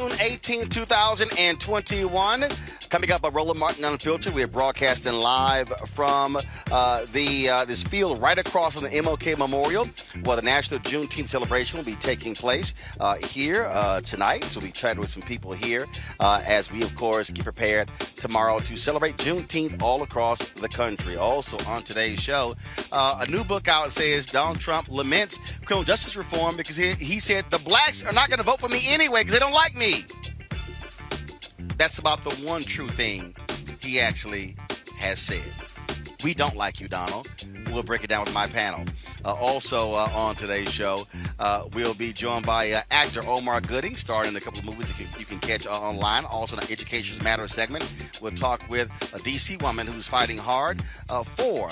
June 18th, 2021. Coming up on Roland Martin Unfiltered, we are broadcasting live from this field right across from the MLK Memorial, where the National Juneteenth Celebration will be taking place here tonight. So we chatted with some people here as we, of course, get prepared tomorrow to celebrate Juneteenth all across the country. Also on today's show, a new book out says Donald Trump laments criminal justice reform because he said the blacks are not going to vote for me anyway because they don't like me. That's about the one true thing he actually has said. We don't like you, Donald. We'll break it down with my panel. Also on today's show, we'll be joined by actor Omar Gooding, starring in a couple of movies that you can catch online. Also in our Education Matters segment, we'll talk with a D.C. woman who's fighting hard for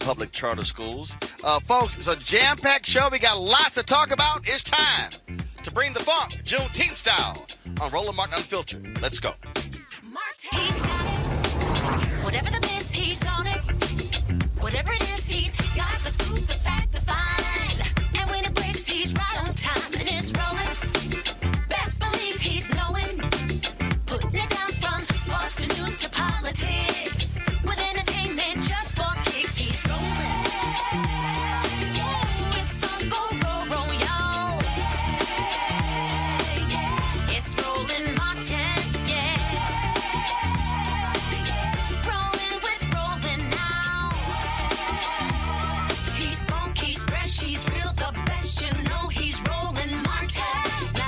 public charter schools. Folks, it's a jam-packed show. We got lots to talk about. It's time to bring the funk, Juneteenth style, on Roland Martin Unfiltered. Let's go. He's got it. Whatever the miss, he's on it. Whatever it is, he's got the scoop, the fact, the find. And when it breaks, he's right on time and it's rolling. Best believe he's knowing. Putting it down from sports to news to politics. With entertainment just for kicks, he's rolling. It's on go, roll, y'all. It's Roland Martin, rolling with Roland now. He's funky, he's fresh, he's real, the best, you know he's Roland Martin now.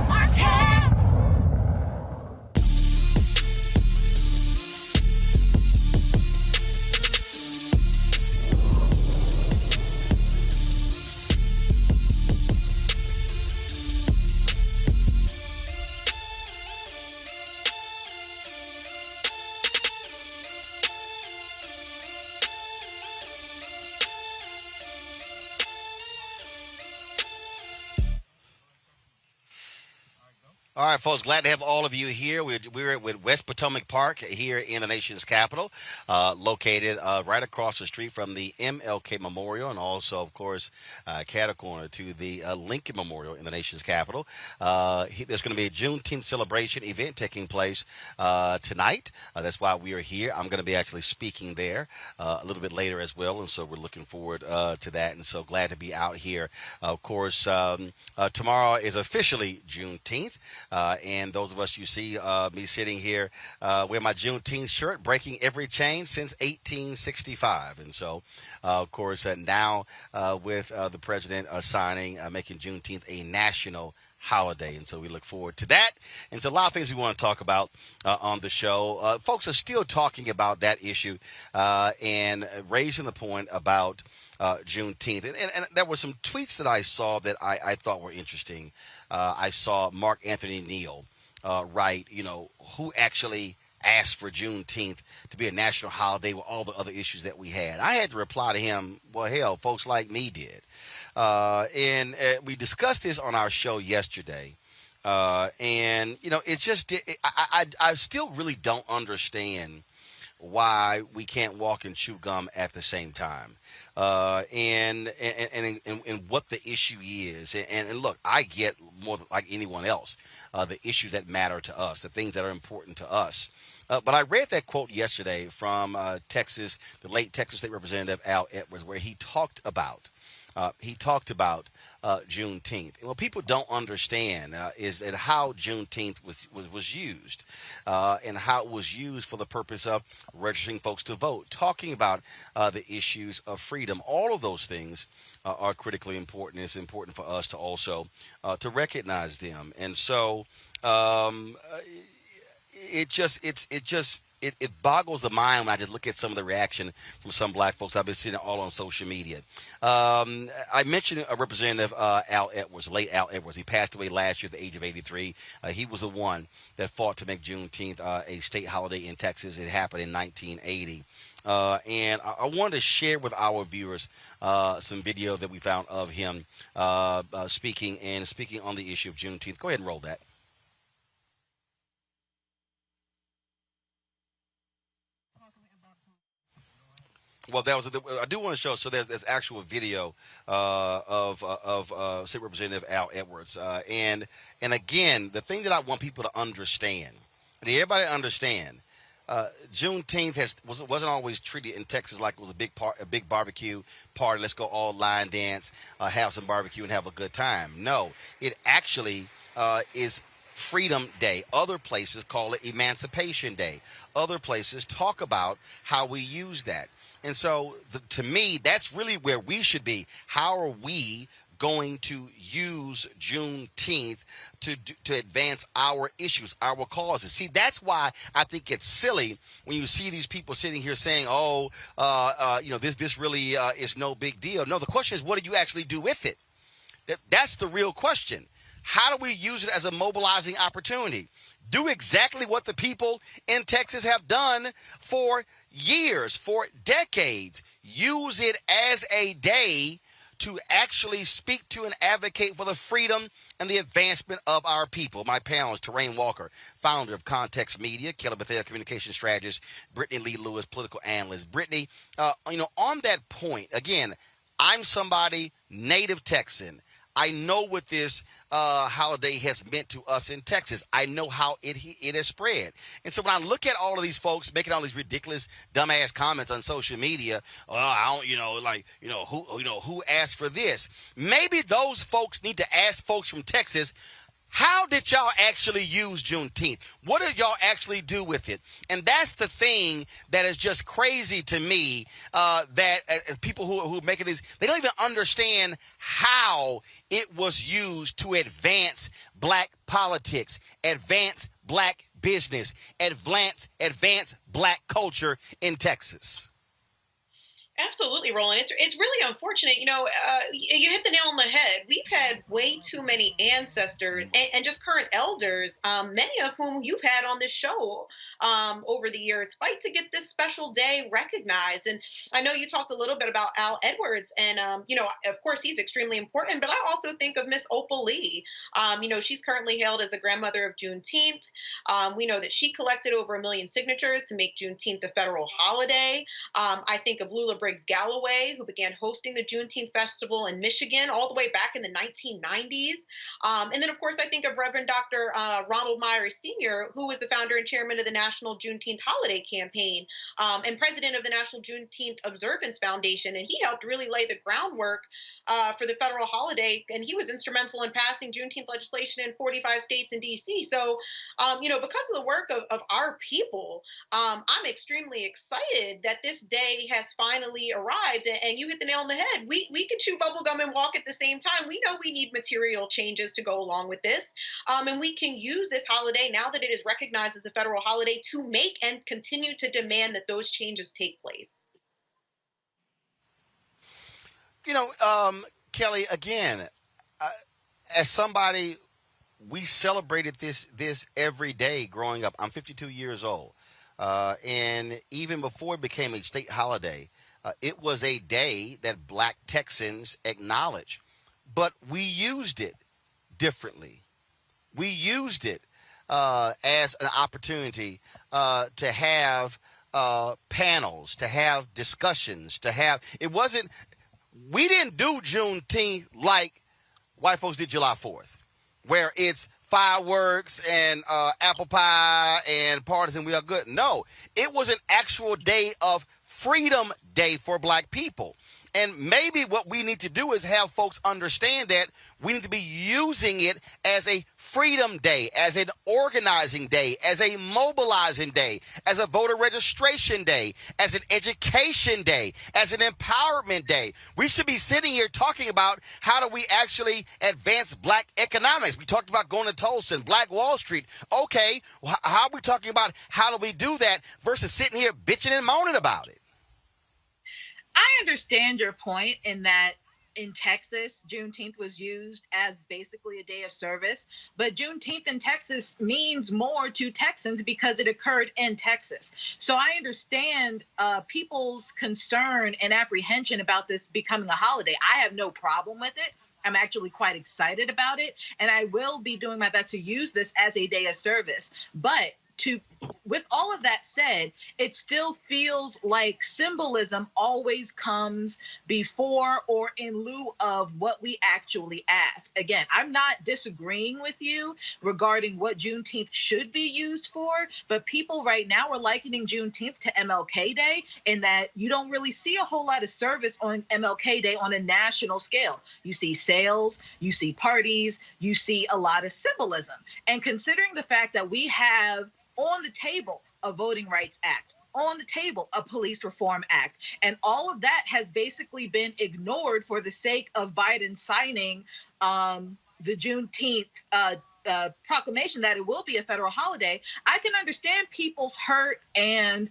Martin! All right, folks, glad to have all of you here. We're at West Potomac Park here in the nation's capital, located right across the street from the MLK Memorial and also, of course, cat-a-corner to the Lincoln Memorial in the nation's capital. There's going to be a Juneteenth celebration event taking place tonight. That's why we are here. I'm going to be actually speaking there a little bit later as well, and so we're looking forward to that, and so glad to be out here. Of course, tomorrow is officially Juneteenth. And those of us you see me sitting here wearing my Juneteenth shirt, breaking every chain since 1865. And so, of course, now with the president signing, making Juneteenth a national holiday. And so we look forward to that. And so a lot of things we want to talk about on the show. Folks are still talking about that issue and raising the point about Juneteenth. And there were some tweets that I saw that I thought were interesting. I saw Mark Anthony Neal write, who actually asked for Juneteenth to be a national holiday with all the other issues that we had. I had to reply to him, well, hell, folks like me did. And we discussed this on our show yesterday. And, it's just, I still really don't understand why we can't walk and chew gum at the same time. And what the issue is. And look, I get more like anyone else, the issues that matter to us, the things that are important to us. But I read that quote yesterday from Texas, the late Texas State Representative Al Edwards, where he talked about Juneteenth. And what people don't understand is that how Juneteenth was used and how it was used for the purpose of registering folks to vote, talking about the issues of freedom. All of those things are critically important. It's important for us to also to recognize them. And so it boggles the mind when I just look at some of the reaction from some black folks. I've been seeing it all on social media. I mentioned a Representative Al Edwards, late Al Edwards. He passed away last year at the age of 83. He was the one that fought to make Juneteenth a state holiday in Texas. It happened in 1980. And I wanted to share with our viewers some video that we found of him speaking on the issue of Juneteenth. Go ahead and roll that. Well, I do want to show. So there's actual video of State Representative Al Edwards, and again, the thing that I want people to understand, and everybody understand, Juneteenth wasn't always treated in Texas like it was a big barbecue party. Let's go all line dance, have some barbecue, and have a good time. No, it actually is Freedom Day. Other places call it Emancipation Day. Other places talk about how we use that. And so, to me, that's really where we should be. How are we going to use Juneteenth to advance our issues, our causes? See, that's why I think it's silly when you see these people sitting here saying, "Oh, this really is no big deal." No, the question is, what do you actually do with it? That's the real question. How do we use it as a mobilizing opportunity? Do exactly what the people in Texas have done for years, for decades. Use it as a day to actually speak to and advocate for the freedom and the advancement of our people. My panelists, Terrain Walker, founder of Context Media, Kelly Bethel, communication strategist, Brittany Lee Lewis, political analyst. Brittany, on that point, again, I'm somebody, native Texan. I know what this holiday has meant to us in Texas. I know how it has spread. And so when I look at all of these folks making all these ridiculous, dumbass comments on social media, who asked for this? Maybe those folks need to ask folks from Texas, how did y'all actually use Juneteenth? What did y'all actually do with it? And that's the thing that is just crazy to me, that as people who are making these, they don't even understand how it was used to advance black politics, advance black business, advance black culture in Texas. Absolutely, Roland. It's really unfortunate. You hit the nail on the head. We've had way too many ancestors and just current elders, many of whom you've had on this show over the years, fight to get this special day recognized. And I know you talked a little bit about Al Edwards, and of course he's extremely important. But I also think of Miss Opal Lee. She's currently hailed as the grandmother of Juneteenth. We know that she collected over 1 million signatures to make Juneteenth a federal holiday. I think of Lula Briggs Galloway, who began hosting the Juneteenth Festival in Michigan all the way back in the 1990s. And then, of course, I think of Reverend Dr. Ronald Myers Sr., who was the founder and chairman of the National Juneteenth Holiday Campaign and president of the National Juneteenth Observance Foundation. And he helped really lay the groundwork for the federal holiday. And he was instrumental in passing Juneteenth legislation in 45 states and D.C. So, because of the work of our people, I'm extremely excited that this day has finally arrived. And you hit the nail on the head. We could chew bubblegum and walk at the same time. We know we need material changes to go along with this. And we can use this holiday, now that it is recognized as a federal holiday, to make and continue to demand that those changes take place. Kelly, again, as somebody, we celebrated this every day growing up. I'm 52 years old. And even before it became a state holiday, it was a day that black Texans acknowledged. But we used it differently. We used it as an opportunity to have panels, to have discussions, we didn't do Juneteenth like white folks did July 4th, where it's fireworks and apple pie and parties and we are good. No, it was an actual day of Freedom Day for black people. And maybe what we need to do is have folks understand that we need to be using it as a freedom day, as an organizing day, as a mobilizing day, as a voter registration day, as an education day, as an empowerment day. We should be sitting here talking about how do we actually advance black economics. We talked about going to Tulsa and Black Wall Street. Okay, how are we talking about how do we do that versus sitting here bitching and moaning about it? I understand your point in that in Texas, Juneteenth was used as basically a day of service, but Juneteenth in Texas means more to Texans because it occurred in Texas. So I understand people's concern and apprehension about this becoming a holiday. I have no problem with it. I'm actually quite excited about it, and I will be doing my best to use this as a day of service. But with all of that said, it still feels like symbolism always comes before or in lieu of what we actually ask. Again, I'm not disagreeing with you regarding what Juneteenth should be used for, but people right now are likening Juneteenth to MLK Day in that you don't really see a whole lot of service on MLK Day on a national scale. You see sales, you see parties, you see a lot of symbolism. And considering the fact that we have on the table a Voting Rights Act, on the table a Police Reform Act, and all of that has basically been ignored for the sake of Biden signing the Juneteenth proclamation that it will be a federal holiday, I can understand people's hurt and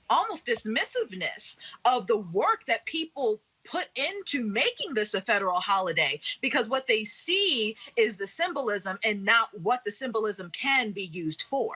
almost dismissiveness of the work that people put into making this a federal holiday, because what they see is the symbolism and not what the symbolism can be used for.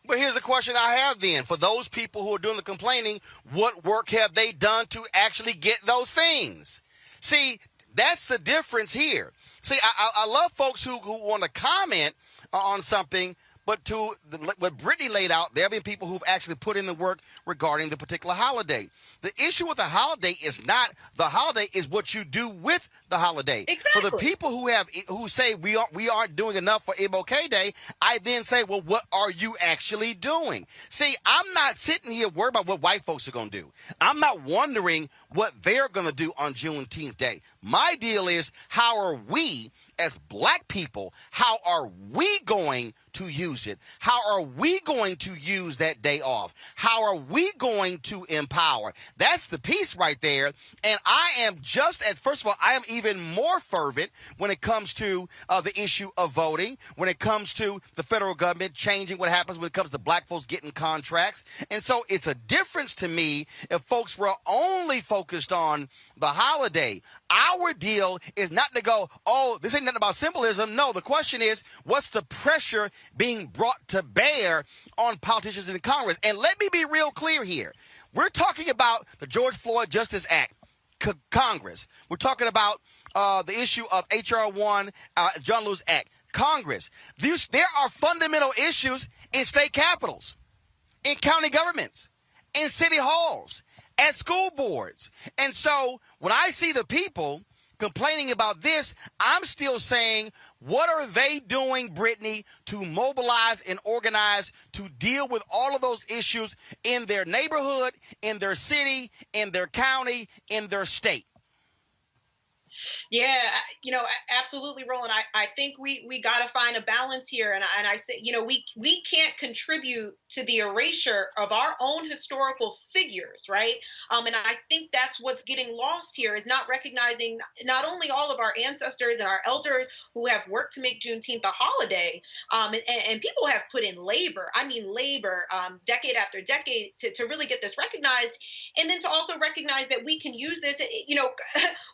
But here's the question I have then. For those people who are doing the complaining, what work have they done to actually get those things? See, that's the difference here. See, I love folks who want to comment on something, but to what Brittany laid out, there have been people who've actually put in the work regarding the particular holiday. The issue with the holiday is not the holiday, is what you do with the holiday. Exactly. For the people who say we aren't doing enough for MLK Day, I then say, well, what are you actually doing? See, I'm not sitting here worried about what white folks are going to do. I'm not wondering what they're going to do on Juneteenth Day. My deal is, how are we as black people, how are we going to use it? How are we going to use that day off? How are we going to empower? That's the piece right there. And I am first of all, I am even more fervent when it comes to the issue of voting, when it comes to the federal government changing what happens when it comes to black folks getting contracts. And so it's a difference to me if folks were only focused on the holiday. Our deal is not to go, oh, this ain't nothing about symbolism. No, the question is, what's the pressure being brought to bear on politicians in Congress? And let me be real clear here. We're talking about the George Floyd Justice Act, Congress. We're talking about the issue of H.R. 1, John Lewis Act, Congress. There are fundamental issues in state capitals, in county governments, in city halls, at school boards. And so when I see the people complaining about this, I'm still saying, what are they doing, Brittany, to mobilize and organize to deal with all of those issues in their neighborhood, in their city, in their county, in their state? Yeah, absolutely, Roland. I think we got to find a balance here. And I say, we can't contribute to the erasure of our own historical figures, right? And I think that's what's getting lost here, is not recognizing not only all of our ancestors and our elders who have worked to make Juneteenth a holiday, and people have put in labor, decade after decade to really get this recognized. And then to also recognize that we can use this,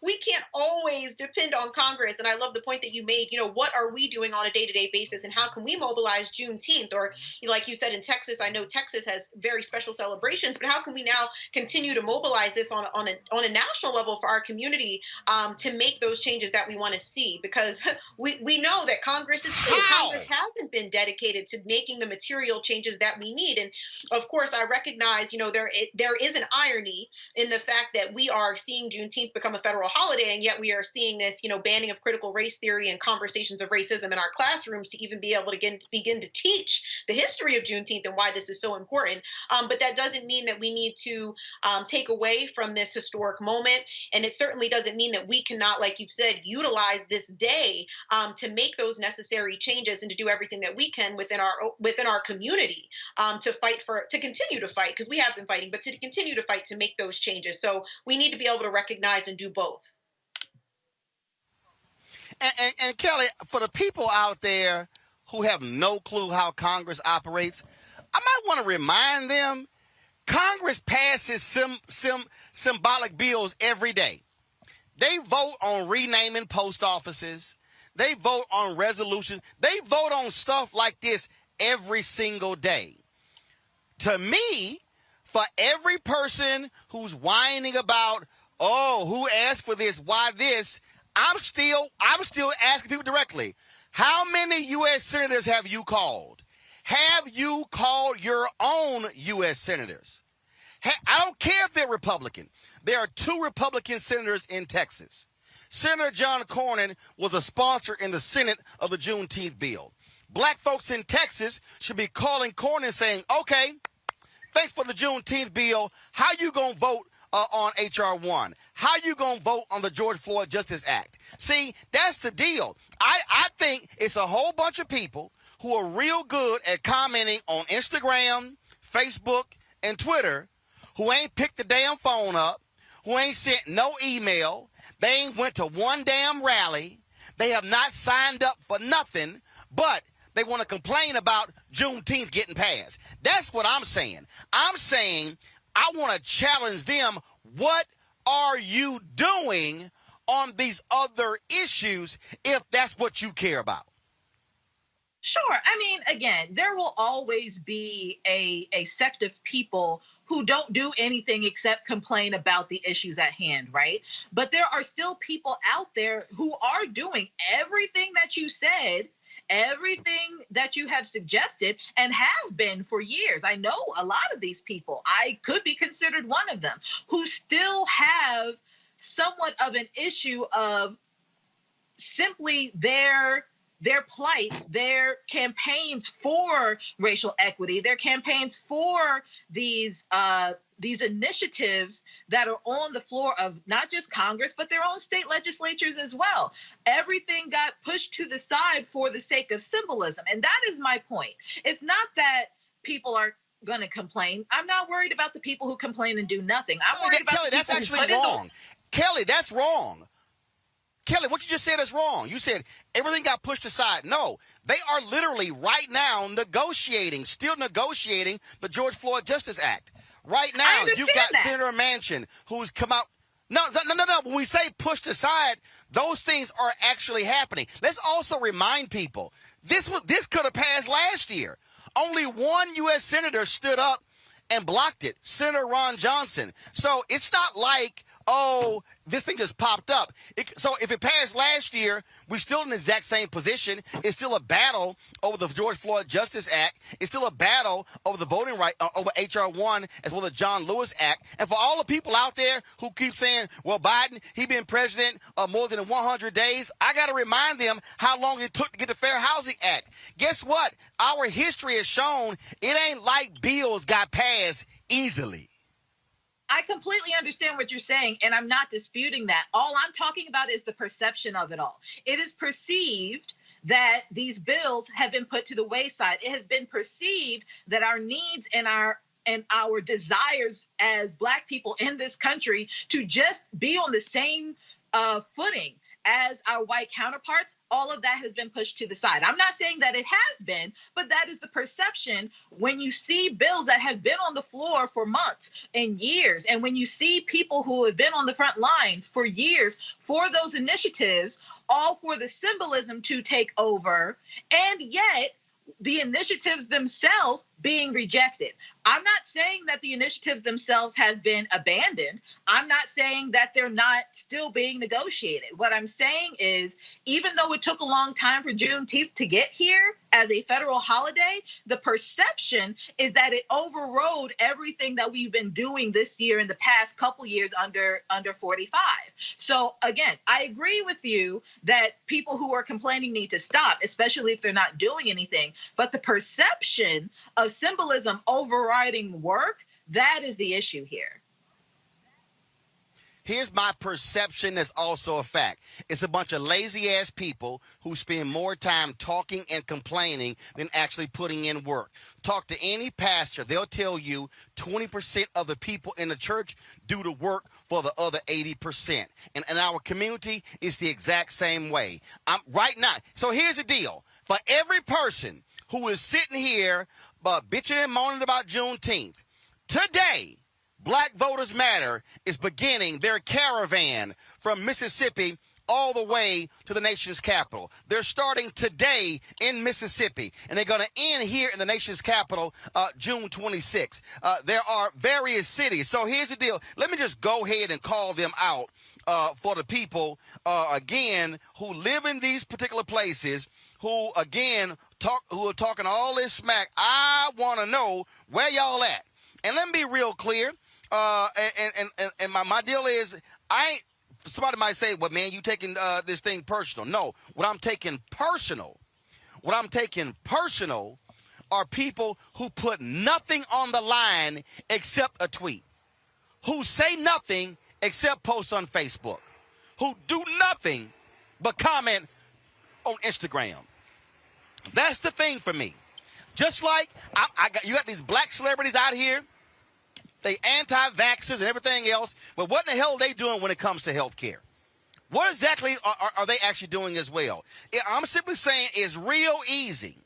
we can't always depend on Congress. And I love the point that you made, what are we doing on a day-to-day basis, and how can we mobilize Juneteenth? Or like you said, in Texas, I know Texas has very special celebrations, but how can we now continue to mobilize this on a national level for our community to make those changes that we want to see? Because we know that Congress hasn't been dedicated to making the material changes that we need. And of course, I recognize, there is an irony in the fact that we are seeing Juneteenth become a federal holiday, and yet we are seeing this, banning of critical race theory and conversations of racism in our classrooms to even be able to begin to teach the history of Juneteenth and why this is so important. But that doesn't mean that we need to take away from this historic moment. And it certainly doesn't mean that we cannot, like you've said, utilize this day to make those necessary changes and to do everything that we can within our community to continue to fight, because we have been fighting, but to continue to fight to make those changes. So we need to be able to recognize and do both. And Kelly, for the people out there who have no clue how Congress operates, I might want to remind them, Congress passes symbolic bills every day. They vote on renaming post offices. They vote on resolutions. They vote on stuff like this every single day. To me, for every person who's whining about, oh, who asked for this, why this, I'm still asking people directly, How many U.S. senators have you called? Have you called your own U.S. senators? I don't care if they're Republican. There are 2 Republican senators in Texas. Senator John Cornyn was a sponsor in the Senate of the Juneteenth bill. Black folks in Texas should be calling Cornyn saying, okay, thanks for the Juneteenth bill. How you going to vote on H.R. 1? How you going to vote on the George Floyd Justice Act? See, that's the deal. I think it's a whole bunch of people who are real good at commenting on Instagram, Facebook, and Twitter, who ain't picked the damn phone up, who ain't sent no email, they ain't went to one damn rally, they have not signed up for nothing, but they want to complain about Juneteenth getting passed. That's what I'm saying. I'm saying I want to challenge them. What are you doing on these other issues if that's what you care about? Sure. I mean, again, there will always be a sect of people who don't do anything except complain about the issues at hand, right? But there are still people out there who are doing everything that you said, everything that you have suggested, and have been for years. I know a lot of these people. I could be considered one of them, who still have somewhat of an issue of simply their plight, their campaigns for racial equity, their campaigns for these initiatives that are on the floor of not just Congress, but their own state legislatures as well. Everything got pushed to the side for the sake of symbolism. And that is my point. It's not that people are going to complain. I'm not worried about the people who complain and do nothing. I'm worried about Kelly, the that's people actually who put wrong. Kelly, that's wrong. Kelly, what you just said is wrong. You said everything got pushed aside. No, they are literally right now still negotiating the George Floyd Justice Act. Right now, you've got that. Senator Manchin, who's come out. No. When we say pushed aside, those things are actually happening. Let's also remind people, this could have passed last year. Only one U.S. senator stood up and blocked it, Senator Ron Johnson. So it's not like, oh, this thing just popped up. So if it passed last year, we're still in the exact same position. It's still a battle over the George Floyd Justice Act. It's still a battle over the voting right, over H.R. 1 as well as the John Lewis Act. And for all the people out there who keep saying, well, Biden, he been president more than 100 days, I got to remind them how long it took to get the Fair Housing Act. Guess what? Our history has shown it ain't like bills got passed easily. I completely understand what you're saying, and I'm not disputing that. All I'm talking about is the perception of it all. It is perceived that these bills have been put to the wayside. It has been perceived that our needs and our desires as Black people in this country to just be on the same footing as our white counterparts, all of that has been pushed to the side. I'm not saying that it has been, but that is the perception when you see bills that have been on the floor for months and years, and when you see people who have been on the front lines for years for those initiatives, all for the symbolism to take over, and yet the initiatives themselves being rejected. I'm not saying that the initiatives themselves have been abandoned. I'm not saying that they're not still being negotiated. What I'm saying is, even though it took a long time for Juneteenth to get here as a federal holiday, the perception is that it overrode everything that we've been doing this year in the past couple years under 45. So again, I agree with you that people who are complaining need to stop, especially if they're not doing anything. But the perception of symbolism overriding work, that is the issue here. Here's my perception that's also a fact. It's a bunch of lazy-ass people who spend more time talking and complaining than actually putting in work. Talk to any pastor. They'll tell you 20% of the people in the church do the work for the other 80%. And in our community, it's the exact same way. Right now. So here's the deal. For every person who is sitting here bitching and moaning about Juneteenth, today, Black Voters Matter is beginning their caravan from Mississippi all the way to the nation's capital. They're starting today in Mississippi, and they're going to end here in the nation's capital June 26th. There are various cities. So here's the deal. Let me just go ahead and call them out for the people, again, who live in these particular places, who, again, who are talking all this smack. I want to know where y'all at. And let me be real clear. And my deal is, somebody might say, well, man, you taking this thing personal. No, what I'm taking personal are people who put nothing on the line except a tweet, who say nothing except post on Facebook, who do nothing but comment on Instagram. That's the thing for me. Just like you got these black celebrities out here, they anti-vaxxers and everything else, but what in the hell are they doing when it comes to health care? What exactly are they actually doing as well? I'm simply saying it's real easy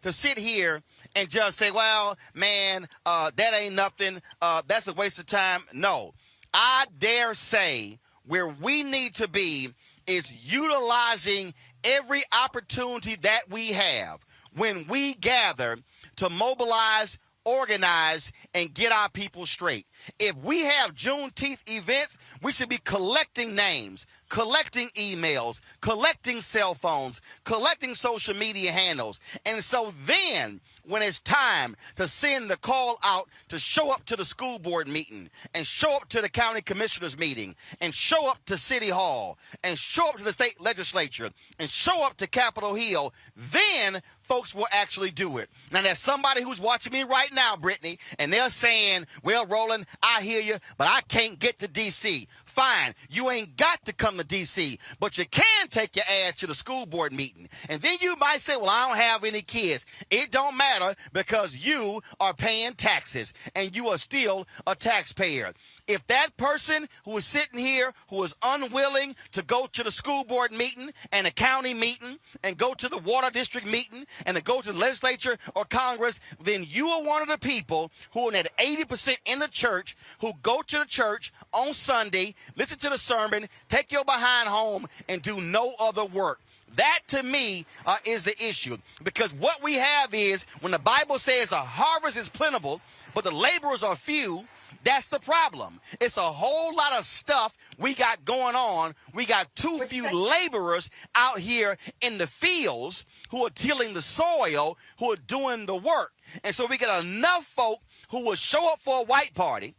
to sit here and just say, well, man, that ain't nothing. That's a waste of time. No, I dare say where we need to be is utilizing every opportunity that we have when we gather to mobilize, organize, and get our people straight. If we have Juneteenth events, we should be collecting names, collecting emails, collecting cell phones, collecting social media handles. And so then, when it's time to send the call out to show up to the school board meeting, and show up to the county commissioners meeting, and show up to City Hall, and show up to the state legislature, and show up to Capitol Hill, then folks will actually do it. Now, there's somebody who's watching me right now, Brittany, and they're saying, well, Roland, I hear you, but I can't get to D.C. Fine, you ain't got to come to D.C., but you can take your ass to the school board meeting. And then you might say, well, I don't have any kids. It don't matter, because you are paying taxes, and you are still a taxpayer. If that person who is sitting here, who is unwilling to go to the school board meeting and a county meeting and go to the water district meeting and to go to the legislature or Congress, then you are one of the people who are at 80% in the church, who go to the church on Sunday, listen to the sermon, take your behind home, and do no other work. That, to me, is the issue. Because what we have is, when the Bible says a harvest is plentiful, but the laborers are few, that's the problem. It's a whole lot of stuff we got going on. We got too few laborers out here in the fields who are tilling the soil, who are doing the work. And so we got enough folk who will show up for a white party,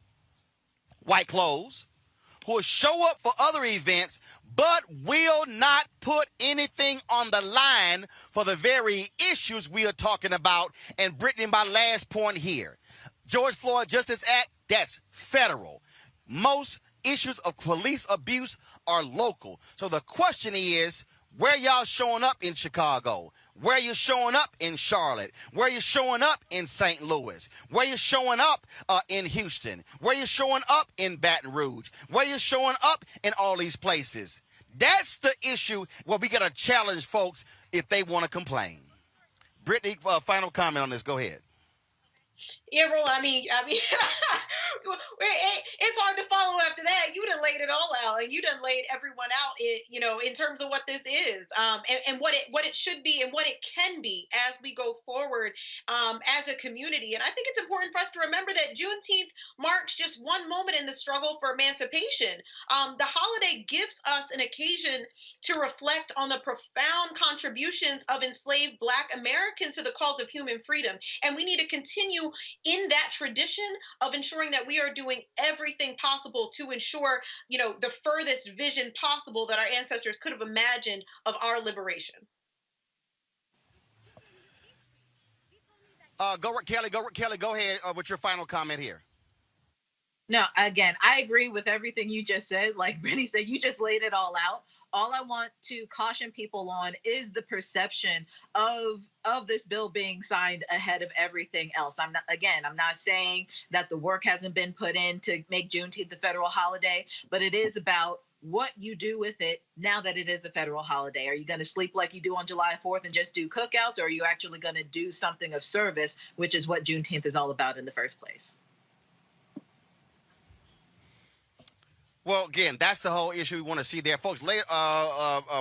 white clothes, who will show up for other events, but will not put anything on the line for the very issues we are talking about. And Brittany, my last point here, George Floyd Justice Act, that's federal. Most issues of police abuse are local. So the question is, where y'all showing up in Chicago? Where you showing up in Charlotte? Where you showing up in St. Louis? Where you showing up in Houston? Where you showing up in Baton Rouge? Where you showing up in all these places? That's the issue where we got to challenge folks if they want to complain. Brittany, final comment on this. Go ahead. Yeah, Roland, I mean, it's hard to follow after that. You done laid it all out, and you done laid everyone out, in terms of what this is, and what it should be and what it can be as we go forward, as a community. And I think it's important for us to remember that Juneteenth marks just one moment in the struggle for emancipation. The holiday gives us an occasion to reflect on the profound contributions of enslaved Black Americans to the cause of human freedom, and we need to continue in that tradition of ensuring that we are doing everything possible to ensure, the furthest vision possible that our ancestors could have imagined of our liberation. Kelly, go ahead with your final comment here. No, again, I agree with everything you just said. Like Brittany said, you just laid it all out. All I want to caution people on is the perception of this bill being signed ahead of everything else. I'm not saying that the work hasn't been put in to make Juneteenth the federal holiday, but it is about what you do with it now that it is a federal holiday. Are you going to sleep like you do on July 4th and just do cookouts, or are you actually going to do something of service, which is what Juneteenth is all about in the first place? Well, again, that's the whole issue we want to see there, folks. Later,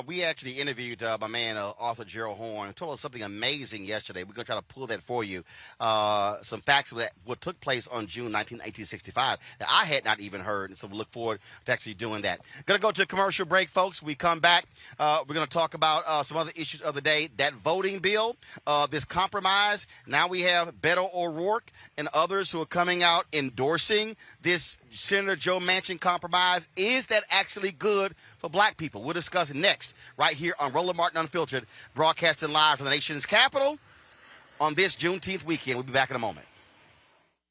we actually interviewed my man, author Gerald Horn, and told us something amazing yesterday. We're going to try to pull that for you. Some facts that what took place on June 19, 1865 that I had not even heard, and so we look forward to actually doing that. Going to go to a commercial break, folks. We come back. We're going to talk about some other issues of the day. That voting bill, this compromise. Now we have Beto O'Rourke and others who are coming out endorsing this Senator Joe Manchin compromise. Is that actually good for black people? We'll discuss next right here on Roland Martin Unfiltered, broadcasting live from the nation's capital on this Juneteenth weekend. We'll be back in a moment.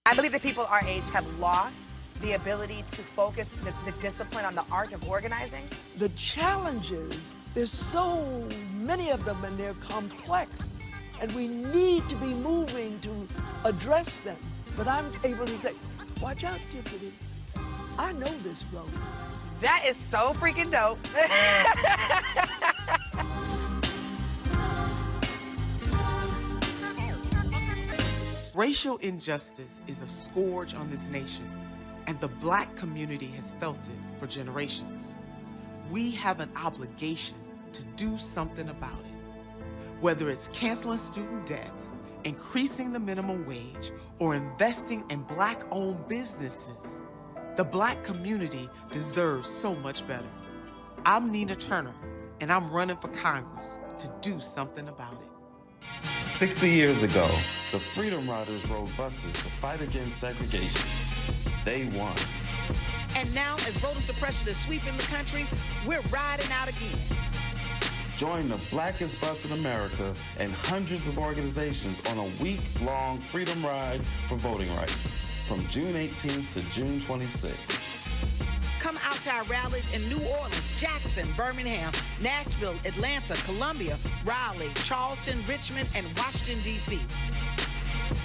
I believe that people our age have lost the ability to focus the discipline on the art of organizing. The challenges, there's so many of them and they're complex, and we need to be moving to address them. But I'm able to say, watch out, Tiffany. I know this road. That is so freaking dope. Racial injustice is a scourge on this nation, and the black community has felt it for generations. We have an obligation to do something about it. Whether it's canceling student debt, increasing the minimum wage, or investing in black-owned businesses, the black community deserves so much better. I'm Nina Turner, and I'm running for Congress to do something about it. 60 years ago, the Freedom Riders rode buses to fight against segregation. They won. And now, as voter suppression is sweeping the country, we're riding out again. Join the Blackest Bus in America and hundreds of organizations on a week-long freedom ride for voting rights from June 18th to June 26th. Come out to our rallies in New Orleans, Jackson, Birmingham, Nashville, Atlanta, Columbia, Raleigh, Charleston, Richmond, and Washington, D.C.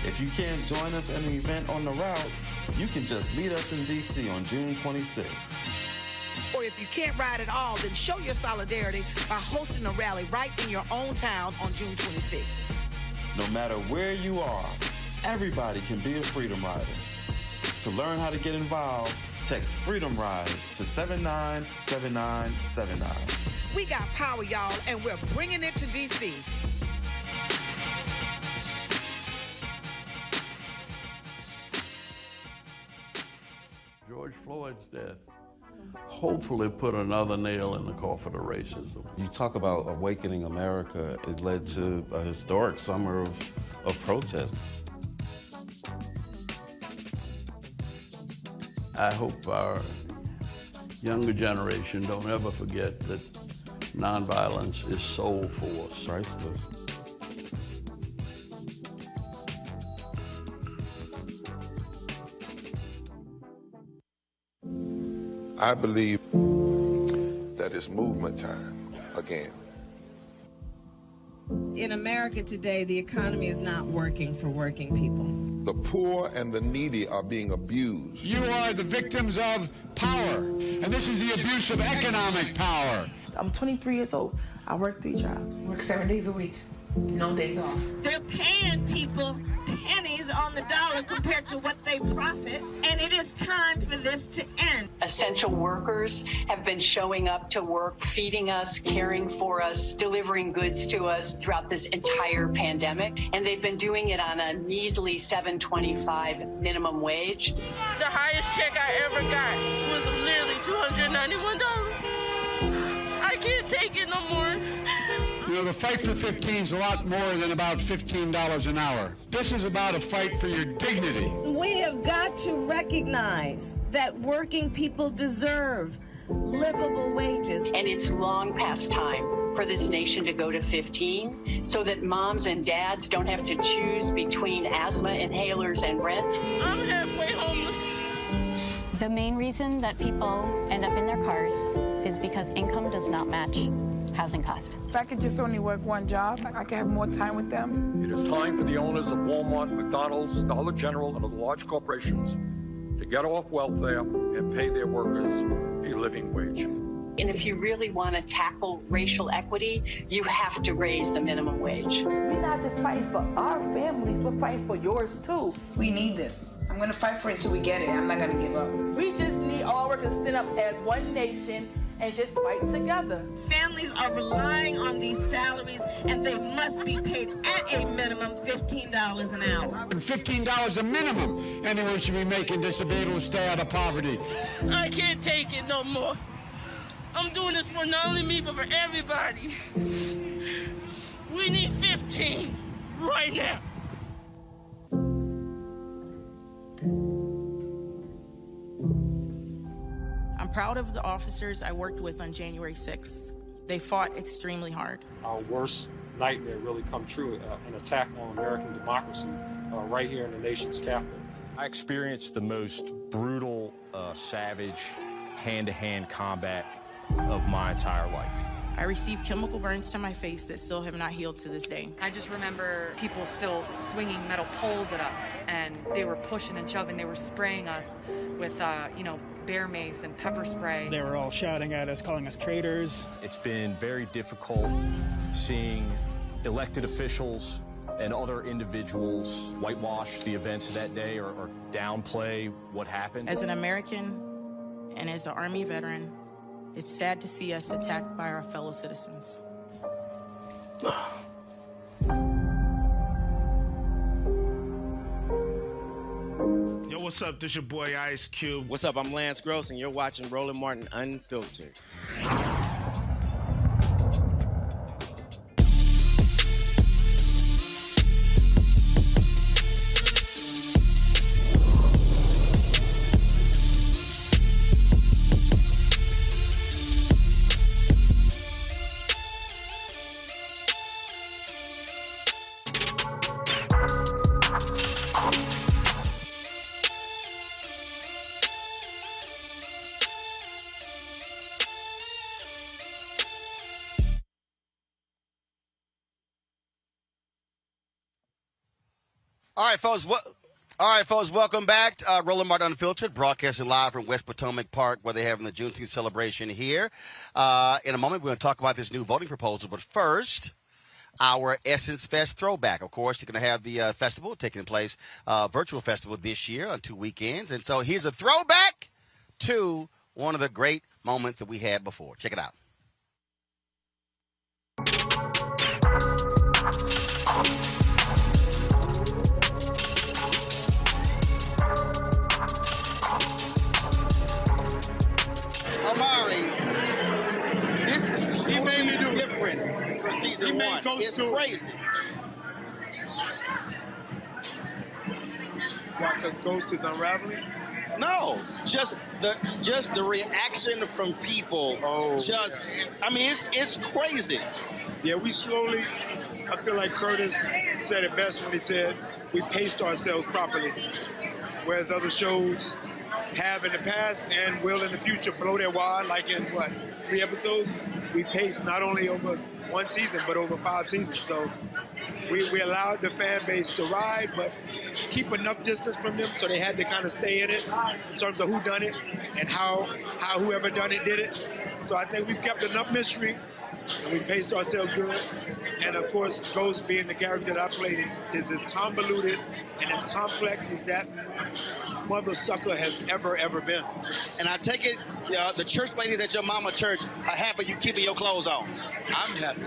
If you can't join us at an event on the route, you can just meet us in D.C. on June 26th. Or if you can't ride at all, then show your solidarity by hosting a rally right in your own town on June 26th. No matter where you are, everybody can be a Freedom Rider. To learn how to get involved, text Freedom Ride to 797979. We got power, y'all, and we're bringing it to D.C. George Floyd's death hopefully put another nail in the coffin of racism. You talk about awakening America. It led to a historic summer of protest. I hope our younger generation don't ever forget that nonviolence is soul force. Priceless. I believe that it's movement time again. In America today, the economy is not working for working people. The poor and the needy are being abused. You are the victims of power, and this is the abuse of economic power. I'm 23 years old. I work 3 jobs. Work 7 days a week, no days off. They're paying people pennies on the dollar compared to what they profit, and it is time for this to end. Essential workers have been showing up to work, feeding us, caring for us, delivering goods to us throughout this entire pandemic, and they've been doing it on a measly $7.25 minimum wage. The highest check I ever got was nearly $291. I can't take it no more. You know, the fight for 15 is a lot more than about $15 an hour. This is about a fight for your dignity. We have got to recognize that working people deserve livable wages. And it's long past time for this nation to go to 15 so that moms and dads don't have to choose between asthma inhalers and rent. I'm halfway homeless. The main reason that people end up in their cars is because income does not match housing cost. If I could just only work one job, I could have more time with them. It is time for the owners of Walmart, McDonald's, Dollar General, and other large corporations to get off welfare and pay their workers a living wage. And if you really want to tackle racial equity, you have to raise the minimum wage. We're not just fighting for our families, we're fighting for yours too. We need this. I'm going to fight for it till we get it. I'm not going to give up. We just need all our America stand up as one nation and just fight together. Families are relying on these salaries, and they must be paid at a minimum $15 an hour. $15 a minimum. Anyone should be making this to be able to stay out of poverty. I can't take it no more. I'm doing this for not only me, but for everybody. We need 15 right now. I'm proud of the officers I worked with on January 6th. They fought extremely hard. Our worst nightmare really come true, an attack on American democracy right here in the nation's capital. I experienced the most brutal, savage, hand-to-hand combat of my entire life. I received chemical burns to my face that still have not healed to this day. I just remember people still swinging metal poles at us, and they were pushing and shoving. They were spraying us with, bear mace and pepper spray. They were all shouting at us, calling us traitors. It's been very difficult seeing elected officials and other individuals whitewash the events of that day or downplay what happened. As an American and as an Army veteran, it's sad to see us attacked by our fellow citizens. Yo, what's up? This your boy Ice Cube. What's up? I'm Lance Gross, and you're watching Roland Martin Unfiltered. All right, folks, welcome back. Roland Martin Unfiltered, broadcasting live from West Potomac Park, where they're having the Juneteenth celebration here. In a moment, we're going to talk about this new voting proposal. But first, our Essence Fest throwback. Of course, you're going to have the festival taking place, virtual festival this year on 2 weekends. And so here's a throwback to one of the great moments that we had before. Check it out. Omari, this is totally different from season one. It's crazy. Why? Because Ghost is unraveling? No, just the reaction from people. It's crazy. Yeah, we slowly. I feel like Curtis said it best when he said we paced ourselves properly, whereas other shows have in the past and will in the future blow their wad, like in 3 episodes. We paced not only over one season but over 5 seasons. So we allowed the fan base to ride, but keep enough distance from them so they had to kind of stay in it in terms of who done it and how whoever done it did it. So I think we've kept enough mystery and we paced ourselves good. And of course, Ghost being the character that I play is as convoluted and as complex as that mother sucker has ever been. And I take it the church ladies at your mama church are happy you keeping your clothes on. I'm happy.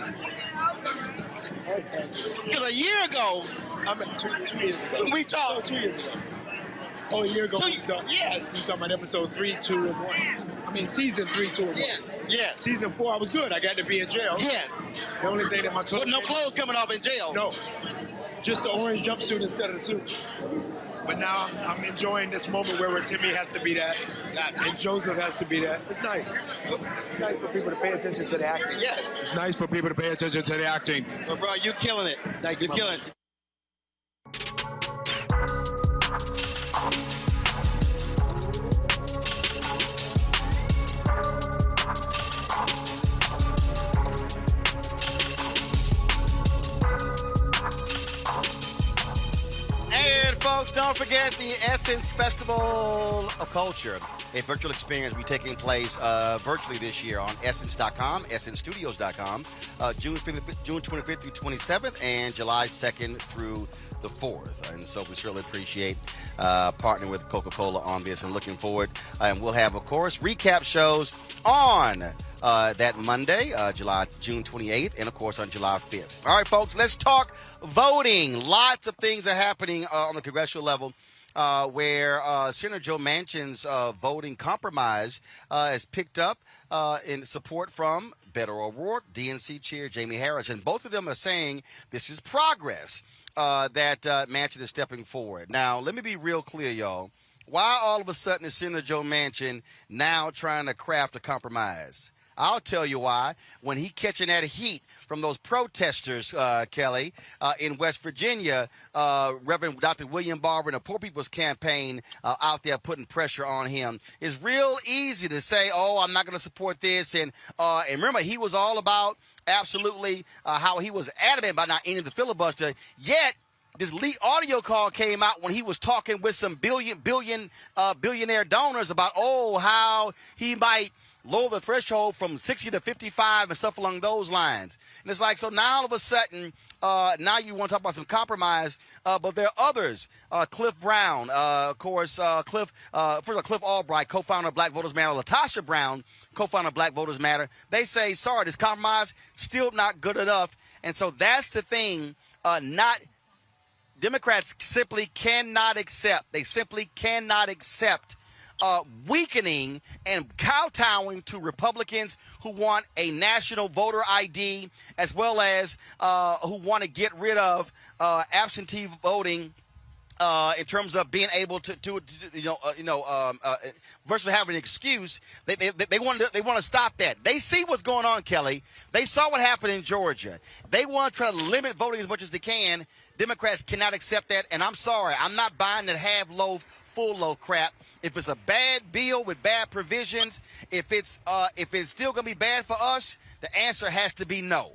Because a year ago, two years ago. We talked. 2 years ago. Oh, a year ago. Yes. You talking about episode 3, 2, and 1. I mean, season 3, 2, and 1. Yes. Season 4, I was good. I got to be in jail. Yes. The only thing that my clothes... But no clothes coming off in jail. No. Just the orange jumpsuit instead of the suit. But now I'm enjoying this moment where Timmy has to be that, and Joseph has to be that. It's nice. It's nice for people to pay attention to the acting. Yes. It's nice for people to pay attention to the acting. But bro, you're killing it. Thank you. You're killing it. Folks, don't forget the Essence Festival of Culture, a virtual experience will be taking place virtually this year on Essence.com, EssenceStudios.com, June 25th through 27th, and July 2nd through the 4th. And so we certainly appreciate partnering with Coca-Cola on this and looking forward. And we'll have, of course, recap shows on that Monday, June 28th, and, of course, on July 5th. All right, folks, let's talk voting. Lots of things are happening on the congressional level. Where Senator Joe Manchin's voting compromise has picked up in support from Beto O'Rourke, DNC Chair Jamie Harris, and both of them are saying this is progress that Manchin is stepping forward. Now, let me be real clear, y'all. Why all of a sudden is Senator Joe Manchin now trying to craft a compromise? I'll tell you why. When he catching that heat from those protesters, Kelly, in West Virginia, Reverend Dr. William Barber and the Poor People's Campaign out there putting pressure on him. It's real easy to say, oh, I'm not going to support this. And remember, he was all about absolutely how he was adamant about not ending the filibuster, yet this leaked audio call came out when he was talking with some billionaire donors about, how he might lower the threshold from 60 to 55 and stuff along those lines. And it's like, so now all of a sudden, now you want to talk about some compromise, but there are others. Cliff Brown, of course, Cliff Albright, co-founder of Black Voters Matter, LaTosha Brown, co-founder of Black Voters Matter. They say, sorry, this compromise still not good enough. And so that's the thing, Democrats simply cannot accept. They simply cannot accept weakening and kowtowing to Republicans who want a national voter ID, as well as who want to get rid of absentee voting. In terms of being able to versus having an excuse, they want to stop that. They see what's going on, Kelly. They saw what happened in Georgia. They want to try to limit voting as much as they can. Democrats cannot accept that, and I'm sorry, I'm not buying that half loaf, full loaf crap. If it's a bad bill with bad provisions, if it's still going to be bad for us, the answer has to be no.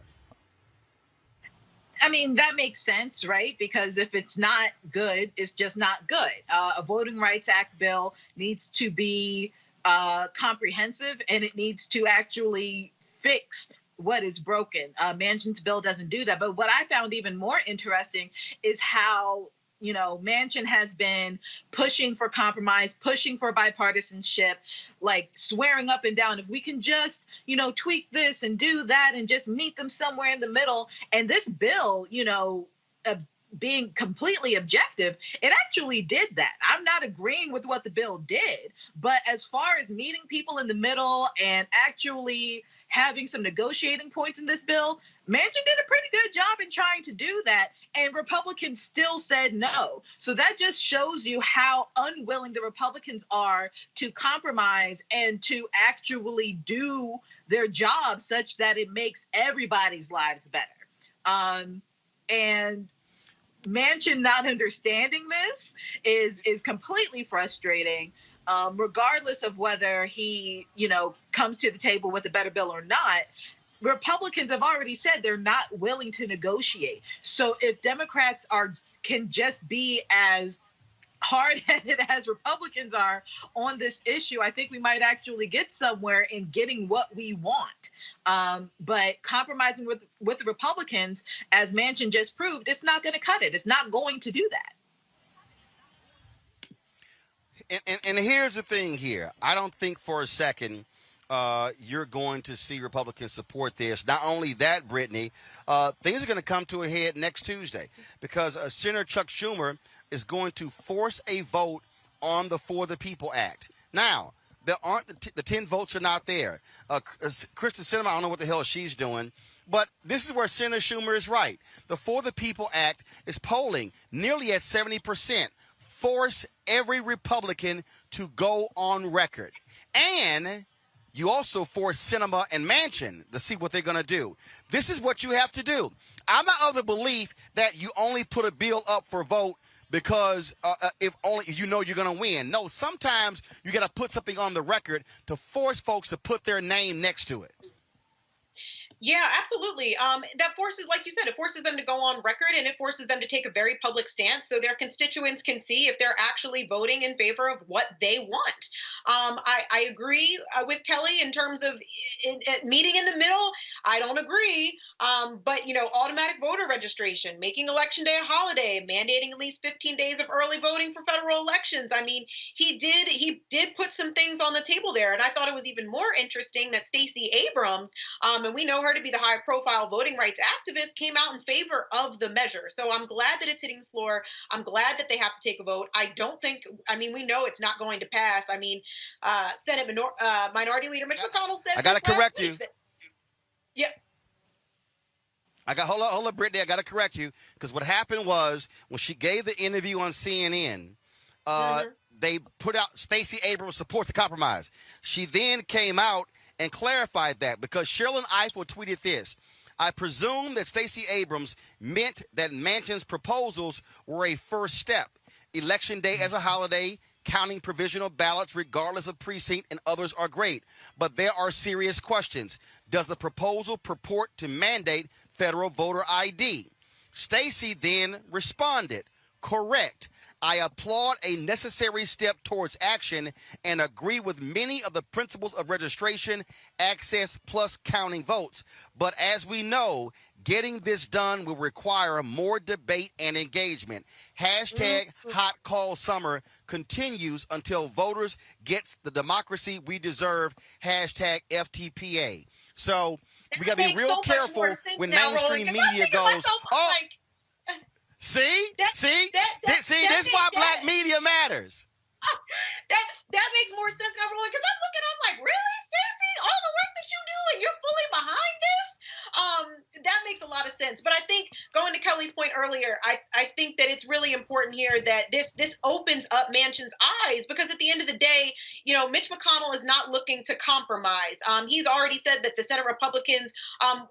I mean, that makes sense, right? Because if it's not good, it's just not good. A Voting Rights Act bill needs to be comprehensive, and it needs to actually fix what is broken. Manchin's bill doesn't do that. But what I found even more interesting is how Manchin has been pushing for compromise, pushing for bipartisanship, like swearing up and down, if we can just, tweak this and do that and just meet them somewhere in the middle. And this bill, being completely objective, it actually did that. I'm not agreeing with what the bill did, but as far as meeting people in the middle and actually having some negotiating points in this bill, Manchin did a pretty good job in trying to do that, and Republicans still said no. So that just shows you how unwilling the Republicans are to compromise and to actually do their job such that it makes everybody's lives better. And Manchin not understanding this is completely frustrating. Regardless of whether he, comes to the table with a better bill or not, Republicans have already said they're not willing to negotiate. So if Democrats can just be as hard-headed as Republicans are on this issue, I think we might actually get somewhere in getting what we want. But compromising with the Republicans, as Manchin just proved, it's not going to cut it. It's not going to do that. And here's the thing here. I don't think for a second you're going to see Republicans support this. Not only that, Brittany, things are going to come to a head next Tuesday because Senator Chuck Schumer is going to force a vote on the For the People Act. Now, there aren't the 10 votes are not there. Kristen Sinema, I don't know what the hell she's doing, but this is where Senator Schumer is right. The For the People Act is polling nearly at 70%. Force every Republican to go on record. And you also force Sinema and Manchin to see what they're going to do. This is what you have to do. I'm not of the belief that you only put a bill up for vote because if only you're going to win. No, sometimes you got to put something on the record to force folks to put their name next to it. Yeah, absolutely. That forces, like you said, it forces them to go on record and it forces them to take a very public stance so their constituents can see if they're actually voting in favor of what they want. I agree with Kelly in terms of meeting in the middle. I don't agree But automatic voter registration, making election day a holiday, mandating at least 15 days of early voting for federal elections. I mean, he did put some things on the table there, and I thought it was even more interesting that Stacey Abrams, and we know her to be the high-profile voting rights activist, came out in favor of the measure. So I'm glad that it's hitting the floor. I'm glad that they have to take a vote. We know it's not going to pass. I mean, Senate Minority Leader Mitch McConnell said I got to correct you. Yep. Hold up, Brittany. I got to correct you because what happened was when she gave the interview on CNN, they put out Stacey Abrams supports the compromise. She then came out and clarified that because Sherilyn Ifill tweeted this. I presume that Stacey Abrams meant that Manchin's proposals were a first step. Election day as a holiday, counting provisional ballots regardless of precinct, and others are great. But there are serious questions. Does the proposal purport to mandate federal voter ID? Stacey then responded, correct. I applaud a necessary step towards action and agree with many of the principles of registration, access, plus counting votes. But as we know, getting this done will require more debate and engagement. Hashtag hot call summer continues until voters get the democracy we deserve. Hashtag FTPA. So we got to be real careful when mainstream media goes, oh, see, this is why black media matters. That makes more sense now, Roland, because I'm like, really, Stacey? All the work that you do and you're fully behind this? That makes a lot of sense. But I think, going to Kelly's point earlier, I think that it's really important here that this opens up Manchin's eyes, because at the end of the day, Mitch McConnell is not looking to compromise. He's already said that the Senate Republicans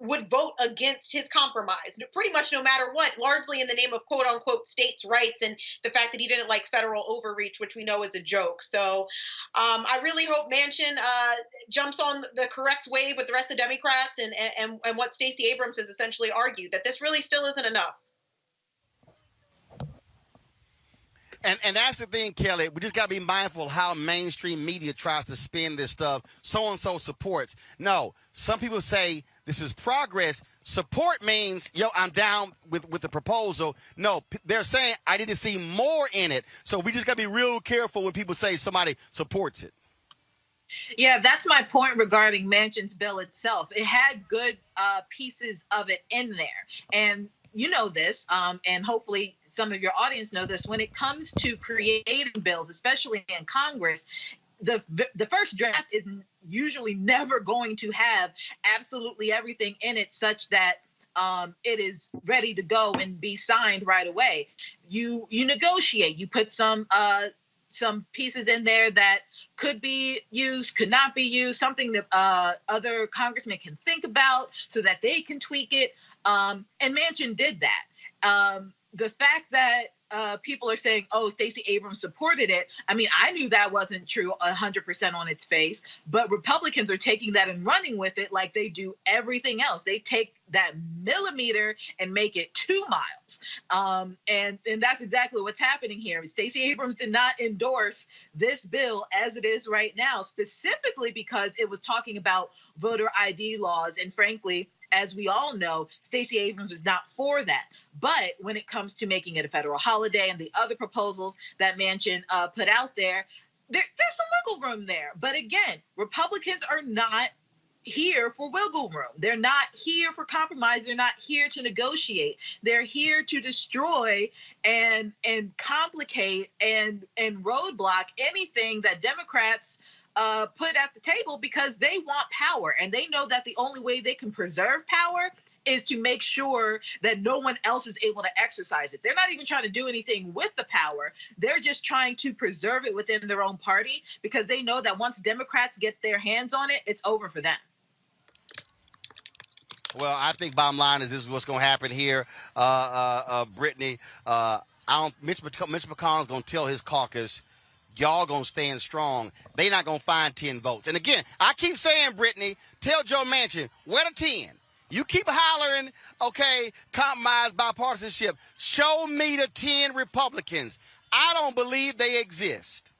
would vote against his compromise, pretty much no matter what, largely in the name of quote unquote states' rights and the fact that he didn't like federal overreach, which we know is a joke. So I really hope Manchin jumps on the correct wave with the rest of the Democrats and what Stacey Abrams has essentially argued, that this really still isn't enough. And that's the thing, Kelly. We just got to be mindful how mainstream media tries to spin this stuff. So-and-so supports. No, some people say this is progress. Support means, I'm down with the proposal. No, they're saying I need to see more in it. So we just got to be real careful when people say somebody supports it. Yeah, that's my point regarding Manchin's bill itself. It had good pieces of it in there. And you know this, and hopefully some of your audience know this, when it comes to creating bills, especially in Congress, the first draft is usually never going to have absolutely everything in it such that it is ready to go and be signed right away. You negotiate, you put some pieces in there that could be used, could not be used, something that other congressmen can think about so that they can tweak it. And Manchin did that. The fact that people are saying, oh, Stacey Abrams supported it. I mean, I knew that wasn't true 100% on its face, but Republicans are taking that and running with it like they do everything else. They take that millimeter and make it 2 miles. And that's exactly what's happening here. Stacey Abrams did not endorse this bill as it is right now, specifically because it was talking about voter ID laws. And frankly, as we all know, Stacey Abrams was not for that. But when it comes to making it a federal holiday and the other proposals that Manchin put out there, there's some wiggle room there. But again, Republicans are not here for wiggle room. They're not here for compromise. They're not here to negotiate. They're here to destroy and complicate and roadblock anything that Democrats put at the table, because they want power, and they know that the only way they can preserve power is to make sure that no one else is able to exercise it. They're not even trying to do anything with the power. They're just trying to preserve it within their own party, because they know that once Democrats get their hands on it, it's over for them. Well, I think bottom line is this is what's going to happen here, Brittany. Mitch McConnell's going to tell his caucus, y'all going to stand strong. They not going to find 10 votes. And again, I keep saying, Brittany, tell Joe Manchin, where the 10? You keep hollering, okay, compromise, bipartisanship. Show me the 10 Republicans. I don't believe they exist.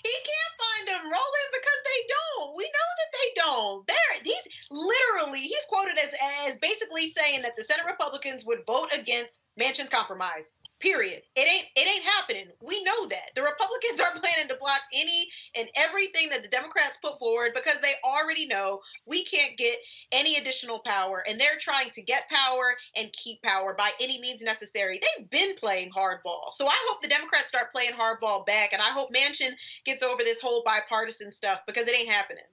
He can't find them, Roland, because they don't. We know that they don't. He's literally literally, he's quoted as basically saying that the Senate Republicans would vote against Manchin's compromise. Period. It ain't happening. We know that. The Republicans are planning to block any and everything that the Democrats put forward because they already know we can't get any additional power, and they're trying to get power and keep power by any means necessary. They've been playing hardball. So I hope the Democrats start playing hardball back, and I hope Manchin gets over this whole bipartisan stuff because it ain't happening.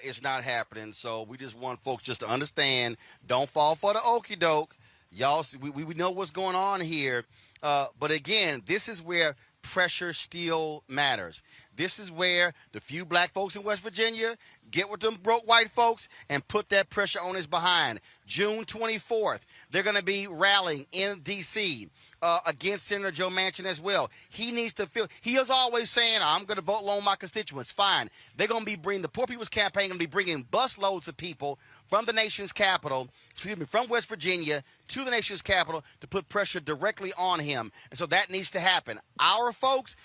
It's not happening. So we just want folks just to understand, don't fall for the okie doke. Y'all, we know what's going on here. But again, this is where pressure still matters. This is where the few black folks in West Virginia get with them broke white folks and put that pressure on his behind. June 24th, they're going to be rallying in D.C. Against Senator Joe Manchin as well. He needs to feel, he is always saying, I'm going to vote along my constituents. Fine. They're going to be bringing, the Poor People's Campaign going to be bringing busloads of people from the nation's capital, from West Virginia to the nation's capital to put pressure directly on him. And so that needs to happen. Our folks,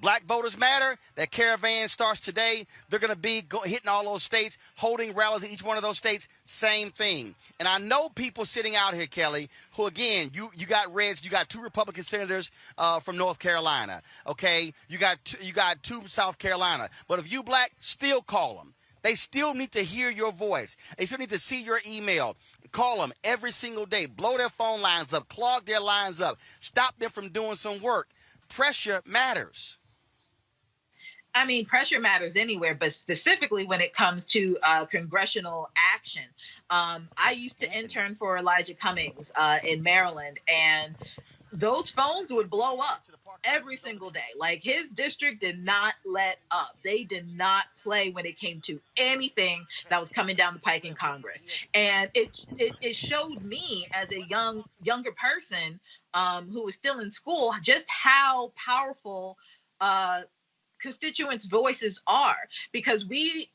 Black Voters Matter, that caravan starts today. They're going to be hitting all those states, holding rallies in each one of those states, same thing. And I know people sitting out here, Kelly, who, again, you got Reds, you got 2 Republican senators from North Carolina, okay? You got 2 South Carolina. But if you black, still call them. They still need to hear your voice. They still need to see your email. Call them every single day. Blow their phone lines up. Clog their lines up. Stop them from doing some work. Pressure matters. I mean, pressure matters anywhere, but specifically when it comes to congressional action. I used to intern for Elijah Cummings in Maryland, and those phones would blow up every single day. Like, his district did not let up. They did not play when it came to anything that was coming down the pike in Congress. And it showed me as a younger person who was still in school just how powerful constituents' voices are, because we,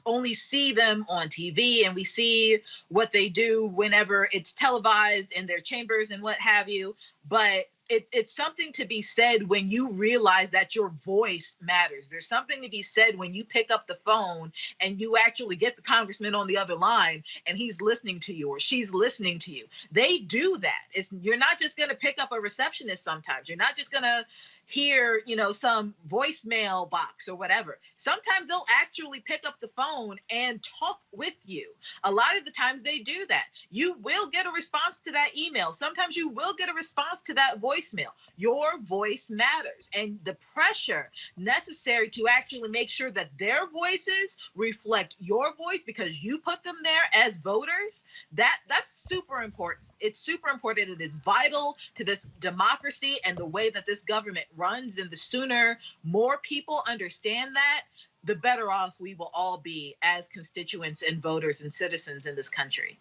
only see them on TV and we see what they do whenever it's televised in their chambers and what have you. But it's something to be said when you realize that your voice matters. There's something to be said when you pick up the phone and you actually get the congressman on the other line and he's listening to you or she's listening to you. They do that. You're not just going to pick up a receptionist sometimes. You're not just going to hear, some voicemail box or whatever. Sometimes they'll actually pick up the phone and talk with you. A lot of the times they do that. You will get a response to that email. Sometimes you will get a response to that voicemail. Your voice matters. And the pressure necessary to actually make sure that their voices reflect your voice because you put them there as voters, that's super important. It's super important. It is vital to this democracy and the way that this government runs. And the sooner more people understand that, the better off we will all be as constituents and voters and citizens in this country.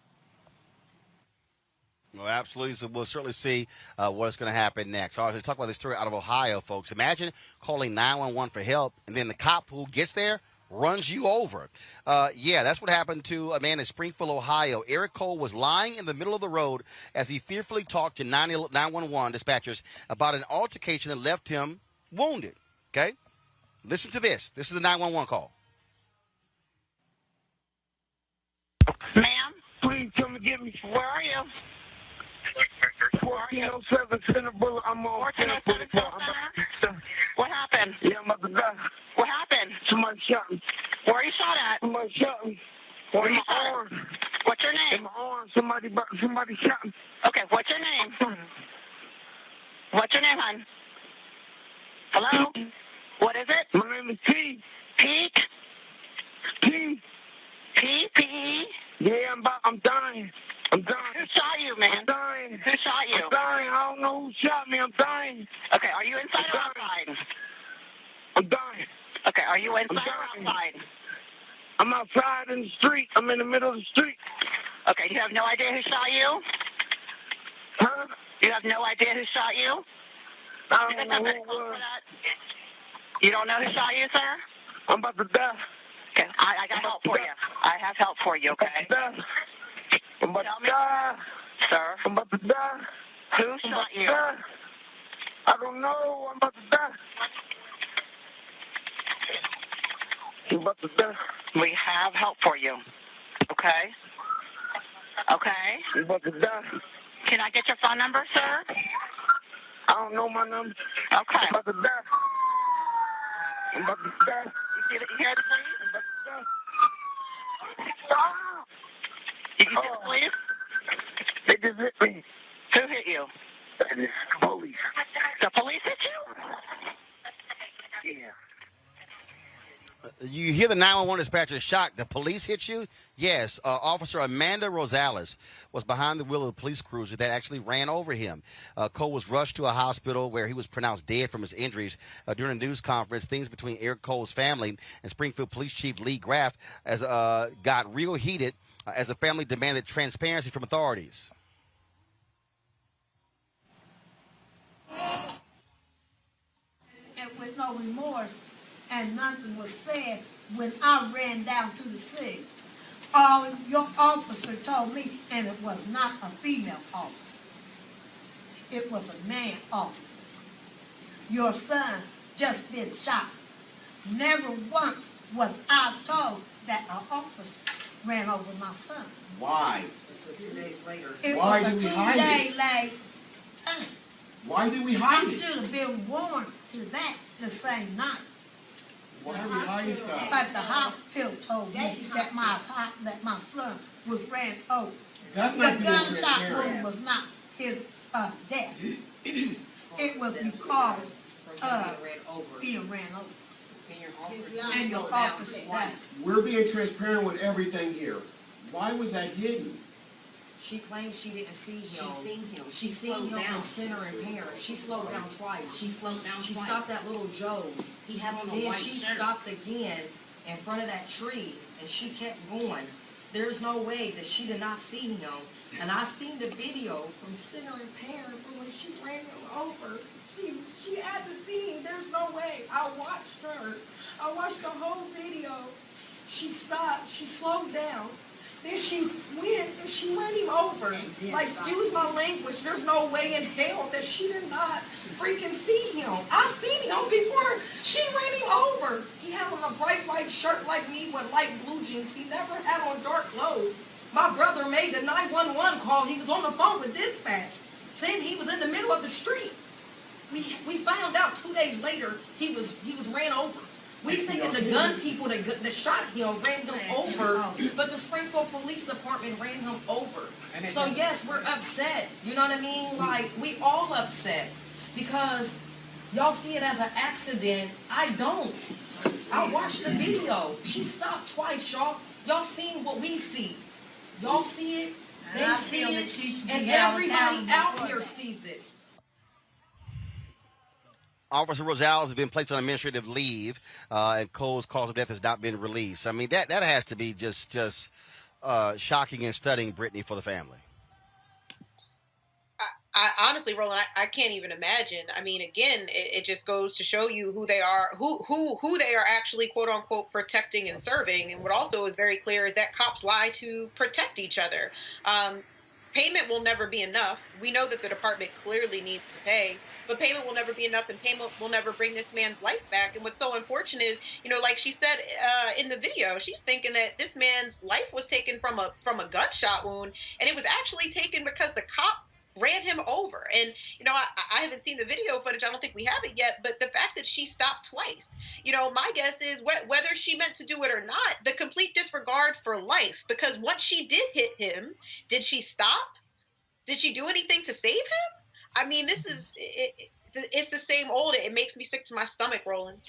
Well, absolutely. So we'll certainly see what's going to happen next. All right, let's talk about this story out of Ohio, folks. Imagine calling 911 for help, and then the cop who gets there runs you over. That's what happened to a man in Springfield, Ohio. Eric Cole was lying in the middle of the road as he fearfully talked to 911 dispatchers about an altercation that left him wounded. Okay? Listen to this. This is a 911 call. Ma'am, please come and get me. Where are you? 1407 Center Boulevard. I'm on 1407 Center. What happened? Yeah, I'm about to die. What happened? Somebody shot me. Where are you shot at? Somebody shot me. Where in you my shot? arm. What's your name? In my arm. Somebody shot me. Okay, what's your name? What's your name, hon? Hello? What is it? My name is T. Pete? T. P-P-E? Yeah, I'm dying. I'm dying. Who shot you, man? I'm dying. Who shot you? I'm dying. I don't know who shot me. I'm dying. Okay, are you inside or outside? I'm dying. Okay, are you inside or outside? I'm outside in the street. I'm in the middle of the street. Okay, you have no idea who shot you? Huh? You have no idea who shot you? I don't know who it was. You don't know who shot you, sir? I'm about to die. Okay, I got help for you. I have help for you, okay? I'm about to die. Sir? I'm about to die. Who shot you? I don't know. I'm about to die. We have help for you. Okay? Okay? Can I get your phone number, sir? I don't know my number. Okay. You hear the police? You see the police? They just hit me. Who hit you? The police. The police hit you? Yeah. You hear the 911 dispatcher shocked. The police hit you? Yes. Officer Amanda Rosales was behind the wheel of the police cruiser that actually ran over him. Cole was rushed to a hospital where he was pronounced dead from his injuries. During a news conference, things between Eric Cole's family and Springfield Police Chief Lee Graff got real heated as the family demanded transparency from authorities. And with no remorse, and nothing was said when I ran down to the scene. Your officer told me, and it was not a female officer. It was a man officer. Your son just been shot. Never once was I told that an officer ran over my son. Why? So 2 days later. Why did we hide it? It was a 2 day late time. Why did we hide I it? should have been warned to that the same night. Why are we hiding stuff? But the hospital told me that my son was ran over. That's not the being gunshot transparent. wound was not his death. It was because being ran over. And your officer died. We're being transparent with everything here. Why was that hidden? She claims she didn't see him. She seen him down. in center and parent. She slowed down twice. She slowed down She twice. stopped at Little Joe's. He had on a Then white she shirt. stopped again in front of that tree, and she kept going. There's no way that she did not see him. And I seen the video from center and parent from when she ran him over. She had to see him. There's no way. I watched her. I watched the whole video. She stopped. She slowed down. Then she went and she ran him over. Like, excuse my language, there's no way in hell that she did not freaking see him. I seen him before she ran him over. He had on a bright white shirt like me with light blue jeans. He never had on dark clothes. My brother made the 911 call. He was on the phone with dispatch, saying he was in the middle of the street. We found out 2 days later he was ran over. We thinking the gun people that shot him ran him over, but the Springfield Police Department ran him over. So yes, we're upset. You know what I mean? Like, we all upset because y'all see it as an accident. I don't. I watched the video. She stopped twice, y'all. Y'all seen what we see. Y'all see it. They see it, and everybody out here sees it. Officer Rosales has been placed on administrative leave, and Cole's cause of death has not been released. I mean, that has to be just shocking and stunning, Brittany, for the family. I honestly, Roland, I can't even imagine. I mean, again, it just goes to show you who they are, who they are actually, quote unquote, protecting and serving. And what also is very clear is that cops lie to protect each other. Payment will never be enough. We know that the department clearly needs to pay, but payment will never be enough, and payment will never bring this man's life back. And what's so unfortunate is, like she said in the video, she's thinking that this man's life was taken from a gunshot wound, and it was actually taken because the cop ran him over. And, I haven't seen the video footage. I don't think we have it yet. But the fact that she stopped twice, my guess is whether she meant to do it or not, the complete disregard for life. Because once she did hit him, did she stop? Did she do anything to save him? I mean, this is, it's the same old. It makes me sick to my stomach, Roland.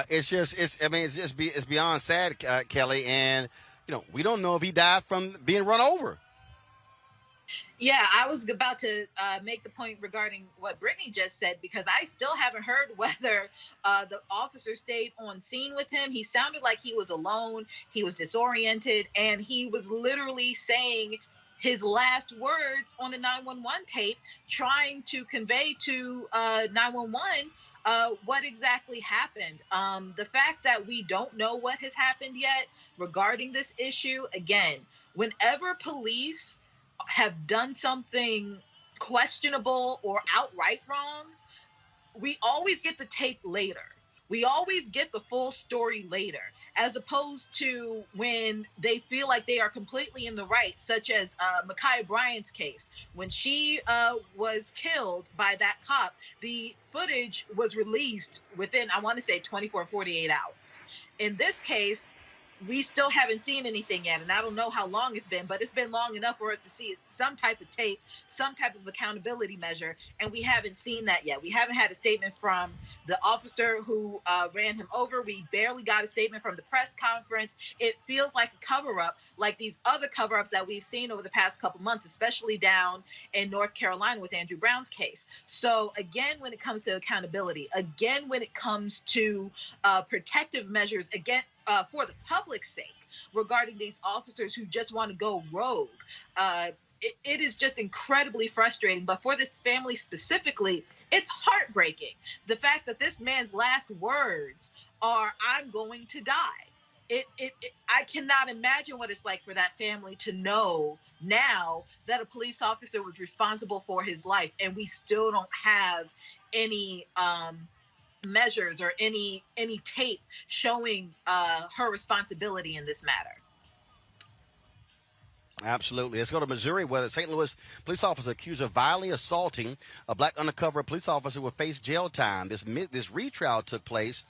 It's beyond sad, Kelly. And, we don't know if he died from being run over. Yeah, I was about to make the point regarding what Brittany just said, because I still haven't heard whether the officer stayed on scene with him. He sounded like he was alone. He was disoriented, and he was literally saying his last words on the 911 tape, trying to convey to 911 what exactly happened. The fact that we don't know what has happened yet regarding this issue, again, whenever police have done something questionable or outright wrong, we always get the tape later. We always get the full story later, as opposed to when they feel like they are completely in the right, such as Ma'Khia Bryant's case. When she was killed by that cop, the footage was released within, I want to say, 24, 48 hours. In this case, we still haven't seen anything yet, and I don't know how long it's been, but it's been long enough for us to see some type of tape, some type of accountability measure, and we haven't seen that yet. We haven't had a statement from the officer who ran him over. We barely got a statement from the press conference. It feels like a cover-up, like these other cover-ups that we've seen over the past couple months, especially down in North Carolina with Andrew Brown's case. So again, when it comes to accountability, again, when it comes to protective measures, again, for the public's sake, regarding these officers who just want to go rogue, it is just incredibly frustrating. But for this family specifically, it's heartbreaking. The fact that this man's last words are, "I'm going to die." I cannot imagine what it's like for that family to know now that a police officer was responsible for his life, and we still don't have any measures or any tape showing her responsibility in this matter. Absolutely. Let's go to Missouri, where a St. Louis police officer accused of violently assaulting a black undercover police officer will face jail time. This retrial took place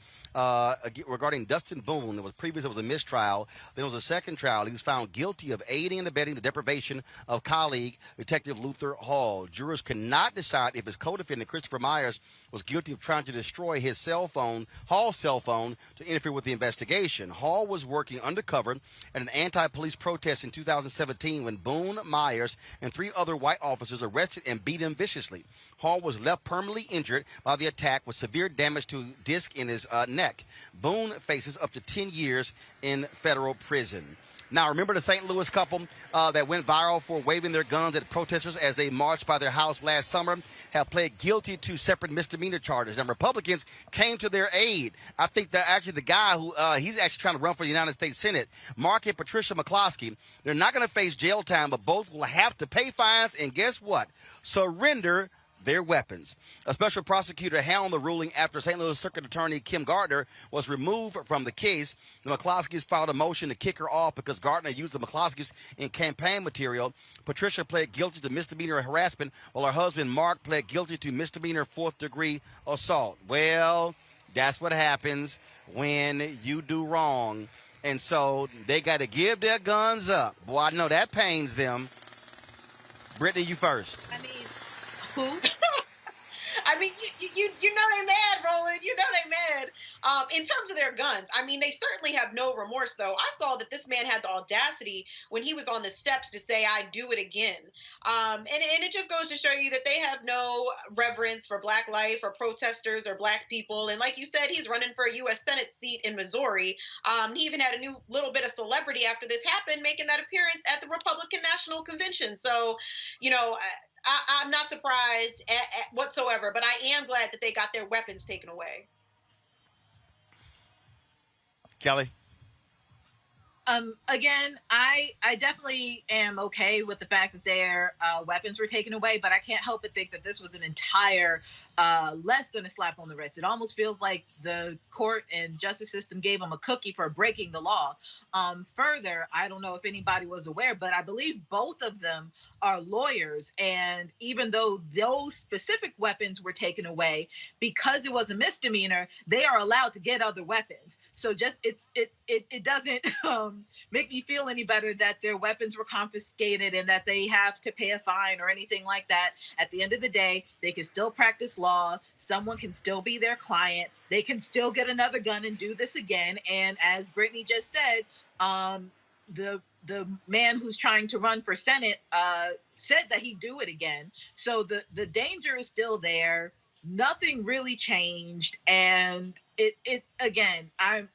regarding Dustin Boone. Previously it was a mistrial. Then it was a second trial. He was found guilty of aiding and abetting the deprivation of colleague Detective Luther Hall. Jurors could not decide if his co-defendant Christopher Myers was guilty of trying to destroy his cell phone, Hall's cell phone, to interfere with the investigation. Hall was working undercover at an anti-police protest in 2017 when Boone, Myers, and 3 other white officers arrested and beat him viciously. Hall was left permanently injured by the attack with severe damage to disc in his neck. Boone faces up to 10 years in federal prison. Now, remember the St. Louis couple that went viral for waving their guns at protesters as they marched by their house last summer have pled guilty to separate misdemeanor charges. Now, Republicans came to their aid. I think that actually the guy who he's actually trying to run for the United States Senate, Mark and Patricia McCloskey, they're not going to face jail time, but both will have to pay fines and guess what? Surrender their weapons. A special prosecutor held the ruling after St. Louis Circuit Attorney Kim Gardner was removed from the case. The McCloskeys filed a motion to kick her off because Gardner used the McCloskeys in campaign material. Patricia pled guilty to misdemeanor harassment, while her husband Mark pled guilty to misdemeanor 4th-degree assault. Well, that's what happens when you do wrong. And so they got to give their guns up. Boy, I know that pains them. Brittany, you first. I mean, who? I mean, you know they mad, Roland. You know they mad. In terms of their guns, I mean, they certainly have no remorse, though. I saw that this man had the audacity when he was on the steps to say, "I do it again." And it just goes to show you that they have no reverence for Black life or protesters or Black people. And like you said, he's running for a U.S. Senate seat in Missouri. He even had a new little bit of celebrity after this happened, making that appearance at the Republican National Convention. So, you know, I'm not surprised whatsoever, but I am glad that they got their weapons taken away. Kelly? Again, I definitely am okay with the fact that their weapons were taken away, but I can't help but think that this was an entire less than a slap on the wrist. It almost feels like the court and justice system gave them a cookie for breaking the law. Further, I don't know if anybody was aware, but I believe both of them are lawyers. And even though those specific weapons were taken away, because it was a misdemeanor, they are allowed to get other weapons. So just it doesn't make me feel any better that their weapons were confiscated and that they have to pay a fine or anything like that. At the end of the day, they can still practice law. Someone can still be their client. They can still get another gun and do this again. And as Brittany just said, the man who's trying to run for Senate said that he'd do it again. So the danger is still there. Nothing really changed. And it again, I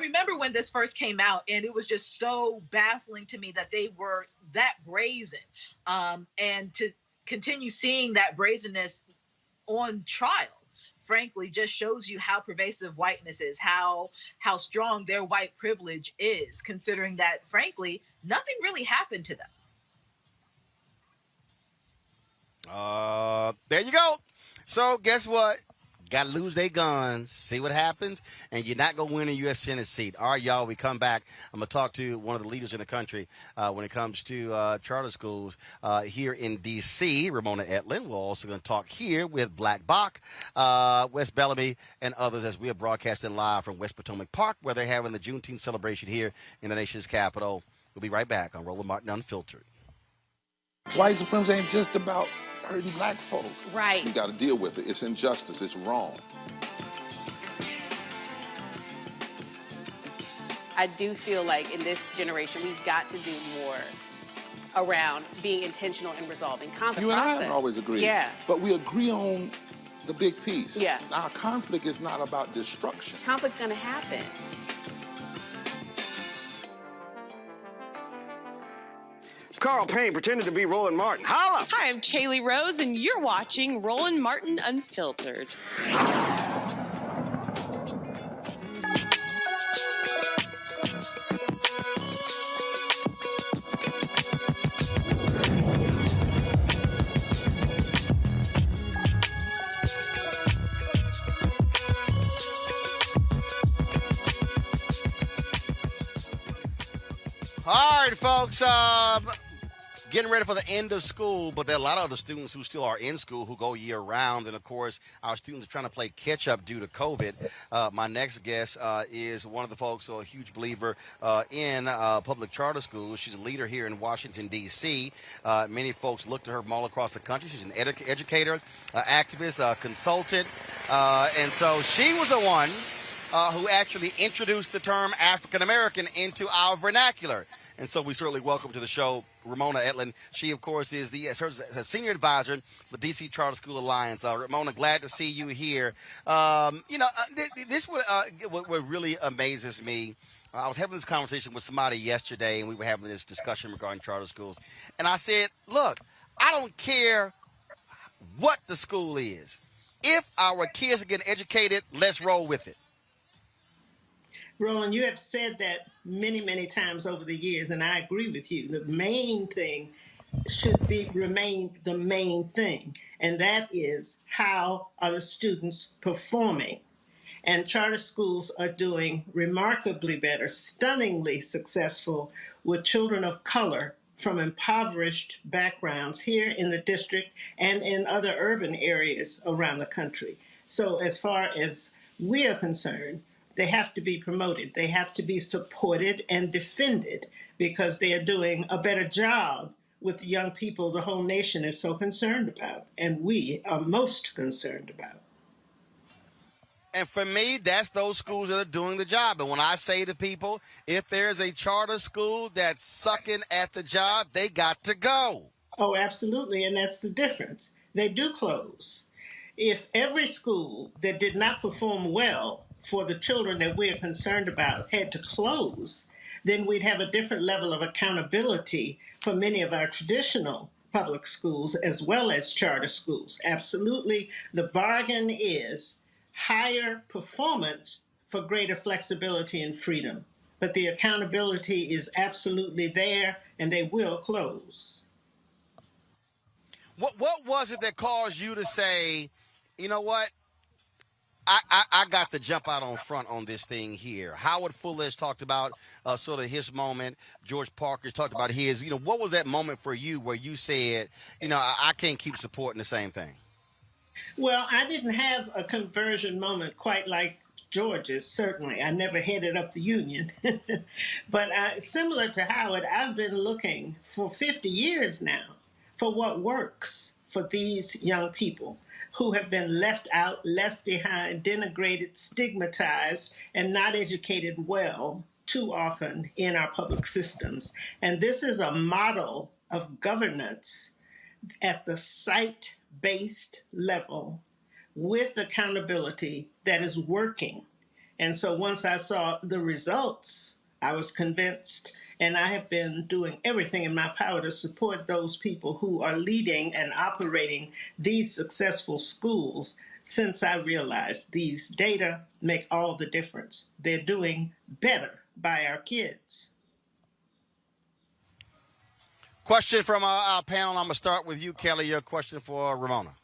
remember when this first came out, and it was just so baffling to me that they were that brazen. And to continue seeing that brazenness on trial, frankly, just shows you how pervasive whiteness is, how strong their white privilege is, considering that, frankly, nothing really happened to them. There you go. So guess what? got to lose their guns, see what happens, and you're not going to win a U.S. Senate seat. All right, y'all, we come back. I'm going to talk to one of the leaders in the country when it comes to charter schools here in D.C., Ramona Edelin. We're also going to talk here with Black Bach, Wes Bellamy, and others as we are broadcasting live from West Potomac Park, where they're having the Juneteenth celebration here in the nation's capital. We'll be right back on Roland Martin Unfiltered. White supremacy ain't just about hurting black folk. Right. We got to deal with it. It's injustice. It's wrong. I do feel like in this generation, we've got to do more around being intentional in resolving conflict. You and I haven't always agreed. Yeah. But we agree on the big piece. Yeah. Our conflict is not about destruction. Conflict's going to happen. Carl Payne pretended to be Roland Martin. Holla! Hi, I'm Chaley Rose, and you're watching Roland Martin Unfiltered. All right, folks. Getting ready for the end of school, but there are a lot of other students who still are in school who go year round. And of course, our students are trying to play catch up due to COVID. My next guest is one of the folks, a huge believer in public charter schools. She's a leader here in Washington, D.C. Many folks look to her from all across the country. She's an educator, activist, consultant. And so she was the one who actually introduced the term African American into our vernacular. And so we certainly welcome to the show Ramona Edelin. She, of course, is the senior advisor for D.C. Charter School Alliance. Ramona, glad to see you here. This what really amazes me. I was having this conversation with somebody yesterday, and we were having this discussion regarding charter schools. And I said, look, I don't care what the school is. If our kids are getting educated, let's roll with it. Roland, you have said that many, many times over the years, and I agree with you. The main thing should remain the main thing, and that is how are the students performing? And charter schools are doing remarkably better, stunningly successful with children of color from impoverished backgrounds here in the district and in other urban areas around the country. So as far as we are concerned, they have to be promoted. They have to be supported and defended because they are doing a better job with the young people the whole nation is so concerned about, and we are most concerned about. And for me, that's those schools that are doing the job. And when I say to people, if there's a charter school that's sucking at the job, they got to go. Oh, absolutely, and that's the difference. They do close. If every school that did not perform well for the children that we are concerned about had to close, then we'd have a different level of accountability for many of our traditional public schools as well as charter schools. Absolutely, the bargain is higher performance for greater flexibility and freedom. But the accountability is absolutely there, and they will close. What was it that caused you to say, you know what? I got to jump out on front on this thing here. Howard Fuller has talked about sort of his moment. George Parker's talked about his. What was that moment for you where you said, I can't keep supporting the same thing? Well, I didn't have a conversion moment quite like George's, certainly. I never headed up the union. But similar to Howard, I've been looking for 50 years now for what works for these young people who have been left out, left behind, denigrated, stigmatized, and not educated well too often in our public systems. And this is a model of governance at the site-based level with accountability that is working. And so once I saw the results, I was convinced, and I have been doing everything in my power to support those people who are leading and operating these successful schools since I realized these data make all the difference. They're doing better by our kids. Question from our panel. I'm going to start with you, Kelly. Your question for Ramona.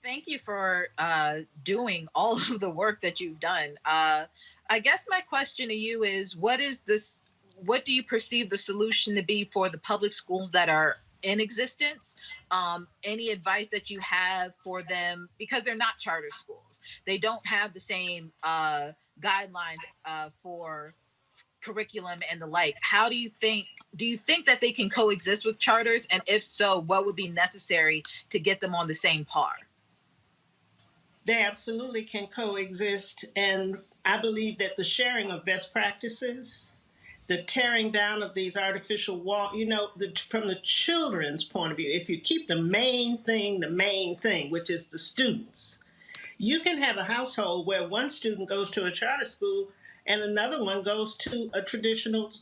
Thank you for doing all of the work that you've done. I guess my question to you is, what is this? What do you perceive the solution to be for the public schools that are in existence? Any advice that you have for them, because they're not charter schools, they don't have the same guidelines for curriculum and the like. How do you think? Do you think that they can coexist with charters? And if so, what would be necessary to get them on the same par? They absolutely can coexist, and I believe that the sharing of best practices, the tearing down of these artificial walls, from the children's point of view, if you keep the main thing, which is the students, you can have a household where one student goes to a charter school and another one goes to a traditional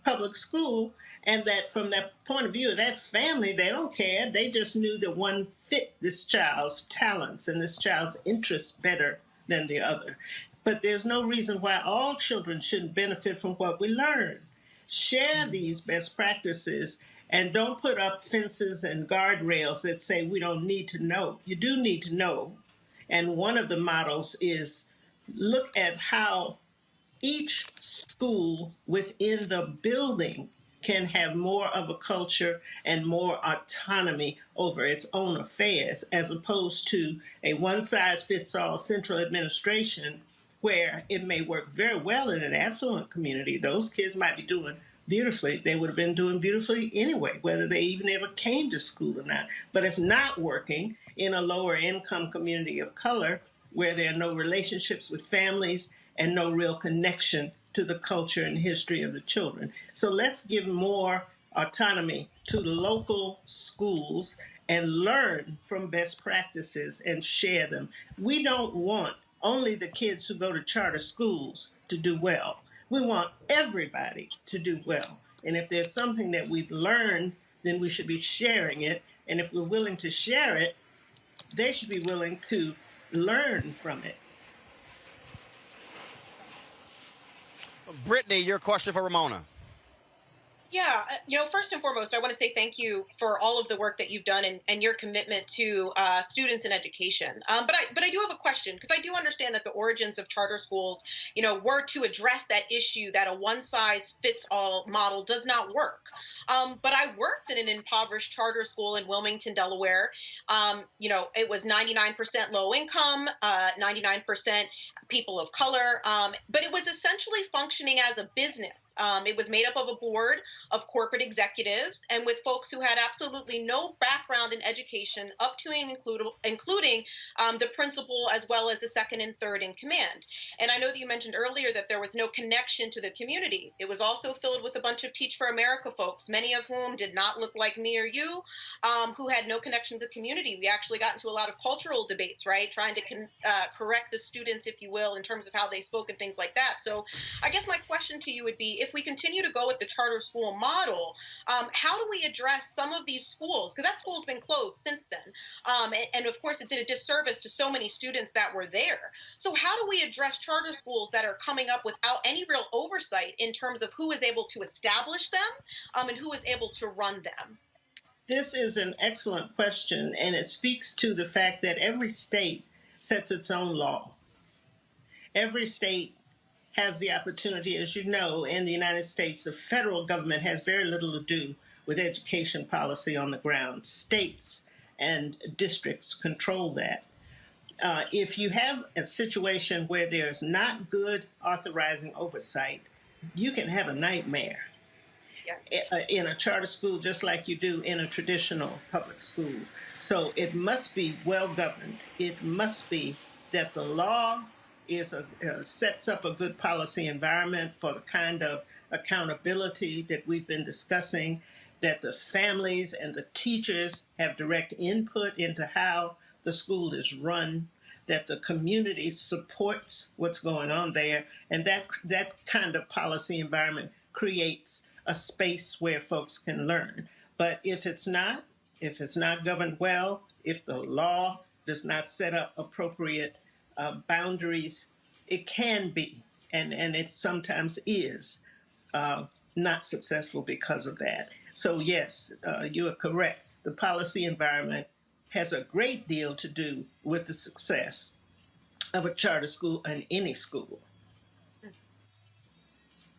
public school, and that from that point of view of that family, they don't care. They just knew that one fit this child's talents and this child's interests better than the other. But there's no reason why all children shouldn't benefit from what we learn. Share these best practices and don't put up fences and guardrails that say we don't need to know. You do need to know. And one of the models is look at how each school within the building can have more of a culture and more autonomy over its own affairs, as opposed to a one-size-fits-all central administration where it may work very well in an affluent community. Those kids might be doing beautifully. They would have been doing beautifully anyway, whether they even ever came to school or not. But it's not working in a lower income community of color where there are no relationships with families and no real connection to the culture and history of the children. So let's give more autonomy to the local schools and learn from best practices and share them. We don't want only the kids who go to charter schools to do well. We want everybody to do well. And if there's something that we've learned, then we should be sharing it. And if we're willing to share it, they should be willing to learn from it. Brittany, your question for Ramona. Yeah, first and foremost, I want to say thank you for all of the work that you've done and your commitment to students and education. But I do have a question, because I do understand that the origins of charter schools, were to address that issue that a one-size-fits-all model does not work. But I worked in an impoverished charter school in Wilmington, Delaware. It was 99% low income, 99% people of color, but it was essentially functioning as a business. It was made up of a board of corporate executives and with folks who had absolutely no background in education, up to and including the principal as well as the second and third in command. And I know that you mentioned earlier that there was no connection to the community. It was also filled with a bunch of Teach for America folks, many of whom did not look like me or you, who had no connection to the community. We actually got into a lot of cultural debates, right? Trying to correct the students, if you will, in terms of how they spoke and things like that. So I guess my question to you would be, if we continue to go with the charter school model, how do we address some of these schools? Because that school's been closed since then. And of course, it did a disservice to so many students that were there. So how do we address charter schools that are coming up without any real oversight in terms of who is able to establish them and who is able to run them? This is an excellent question, and it speaks to the fact that every state sets its own law. Every state has the opportunity, as you know, in the United States, the federal government has very little to do with education policy on the ground. States and districts control that. If you have a situation where there's not good authorizing oversight, you can have a nightmare in a charter school just like you do in a traditional public school. So it must be well governed. It must be that the law sets up a good policy environment for the kind of accountability that we've been discussing, that the families and the teachers have direct input into how the school is run, that the community supports what's going on there, and that kind of policy environment creates a space where folks can learn. But if it's not governed well, if the law does not set up appropriate boundaries, it can be, and it sometimes is, not successful because of that. So yes, you are correct. The policy environment has a great deal to do with the success of a charter school and any school.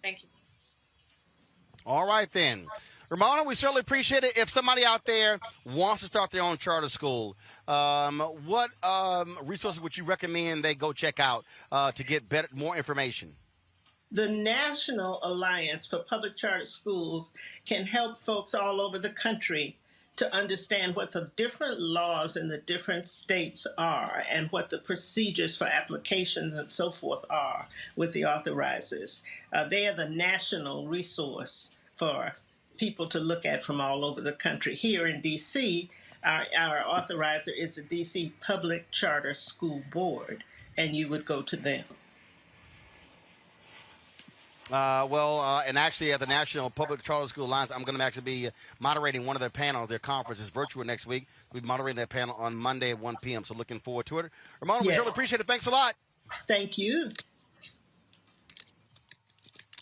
Thank you. All right, then. Ramona, we certainly appreciate it. If somebody out there wants to start their own charter school, what resources would you recommend they go check out to get more information? The National Alliance for Public Charter Schools can help folks all over the country to understand what the different laws in the different states are and what the procedures for applications and so forth are with the authorizers. They are the national resource for people to look at from all over the country. Here in D.C., our authorizer is the D.C. Public Charter School Board, and you would go to them. And actually at the National Public Charter School Alliance, I'm going to actually be moderating one of their panels. Their conference is virtual next week. We'll be moderating that panel on Monday at 1 p.m., so looking forward to it. Ramona, we certainly appreciate it. Thanks a lot. Thank you.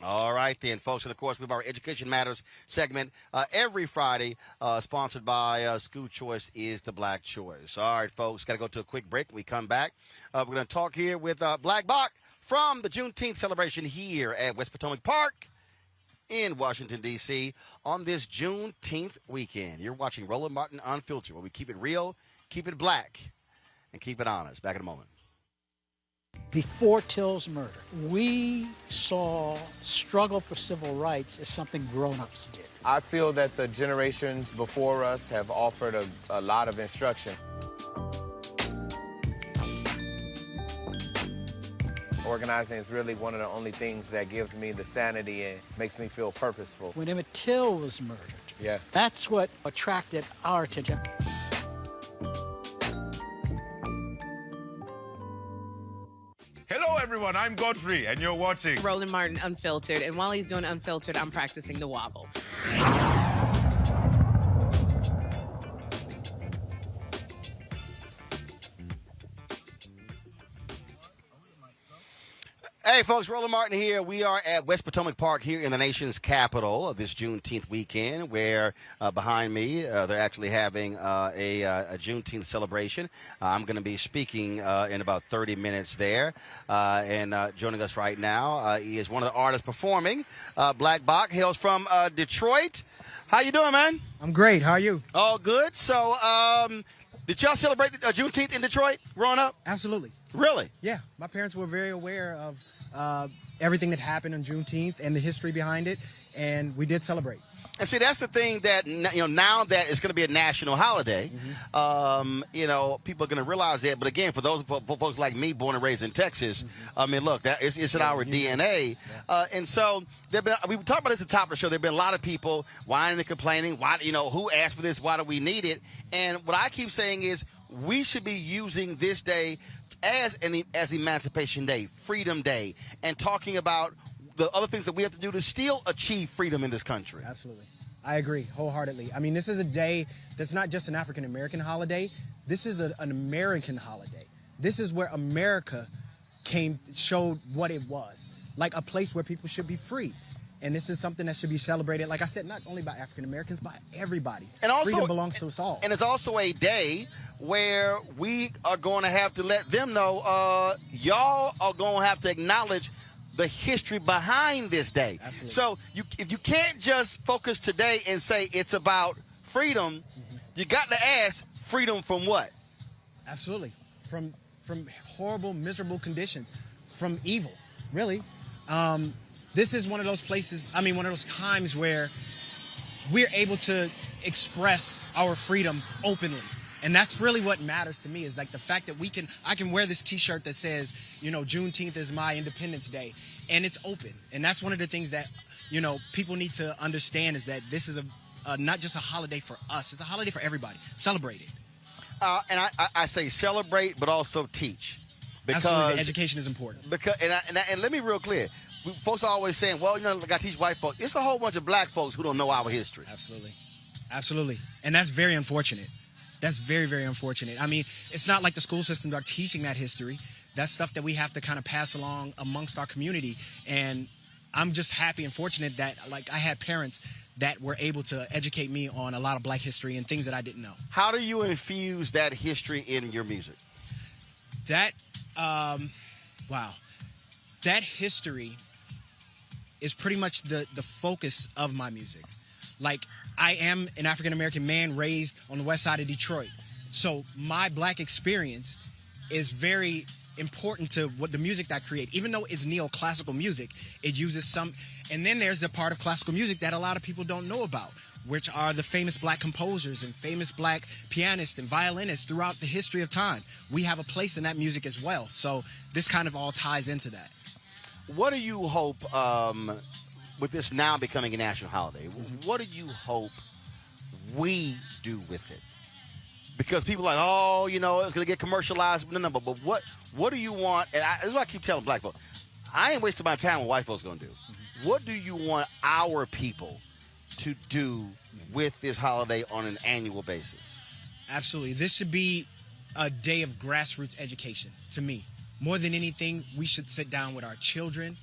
All right, then, folks. And, of course, we have our Education Matters segment every Friday, sponsored by School Choice is the Black Choice. All right, folks, got to go to a quick break. When we come back, we're going to talk here with Black Bach from the Juneteenth celebration here at West Potomac Park in Washington, D.C. on this Juneteenth weekend. You're watching Roland Martin Unfiltered, where we keep it real, keep it black, and keep it honest. Back in a moment. Before Till's murder, we saw struggle for civil rights as something grown-ups did. I feel that the generations before us have offered a lot of instruction. Organizing is really one of the only things that gives me the sanity and makes me feel purposeful. When Emmett Till was murdered, that's what attracted our attention. Hello, everyone. I'm Godfrey, and you're watching Roland Martin Unfiltered. And while he's doing Unfiltered, I'm practicing the wobble. Hey, folks, Roland Martin here. We are at West Potomac Park here in the nation's capital of this Juneteenth weekend, where behind me they're actually having a Juneteenth celebration. I'm going to be speaking in about 30 minutes there. And joining us right now he is one of the artists performing. Black Bach hails from Detroit. How you doing, man? I'm great. How are you? All good. So did y'all celebrate Juneteenth in Detroit growing up? Absolutely. Really? Yeah. My parents were very aware of everything that happened on Juneteenth and the history behind it, and we did celebrate. And see, that's the thing that, now that it's going to be a national holiday, people are going to realize that. But again, for those folks like me, born and raised in Texas, I mean, look, it's in our DNA. And so we talked about this at the top of the show. There have been a lot of people whining and complaining. Why, who asked for this? Why do we need it? And what I keep saying is we should be using this day as Emancipation Day, Freedom Day, and talking about the other things that we have to do to still achieve freedom in this country. Absolutely. I agree wholeheartedly. I mean, this is a day that's not just an African-American holiday. This is an American holiday. This is where America showed what it was, like a place where people should be free. And this is something that should be celebrated, like I said, not only by African-Americans, by everybody. And also, freedom belongs to us all. And it's also a day where we are going to have to let them know, y'all are going to have to acknowledge the history behind this day. Absolutely. So if you can't just focus today and say it's about freedom, you got to ask freedom from what? Absolutely. From horrible, miserable conditions, from evil, really. This is one of those places, one of those times where we're able to express our freedom openly. And that's really what matters to me, is like the fact that I can wear this T-shirt that says, Juneteenth is my Independence Day, and it's open. And that's one of the things that, people need to understand, is that this is not just a holiday for us, it's a holiday for everybody. Celebrate it. And I say celebrate, but also teach. Because absolutely, education is important. And let me be real clear. Folks are always saying, well, I got to teach white folks. It's a whole bunch of black folks who don't know our history. Absolutely. Absolutely. And that's very unfortunate. That's very, very unfortunate. I mean, it's not like the school systems are teaching that history. That's stuff that we have to kind of pass along amongst our community. And I'm just happy and fortunate that like I had parents that were able to educate me on a lot of Black history and things that I didn't know. How do you infuse that history in your music? That, wow, that history is pretty much the focus of my music. Like, I am an African-American man raised on the west side of Detroit. So my Black experience is very important to what the music that I create. Even though it's neoclassical music, it uses some, and then there's the part of classical music that a lot of people don't know about, which are the famous Black composers and famous Black pianists and violinists throughout the history of time. We have a place in that music as well. So this kind of all ties into that. What do you hope, with this now becoming a national holiday, what do you hope we do with it? Because people are like, oh, you know, it's going to get commercialized. No, but what do you want? And this is what I keep telling Black folks. I ain't wasting my time what white folks going to do. What do you want our people to do with this holiday on an annual basis? Absolutely. This should be a day of grassroots education to me. More than anything, we should sit down with our children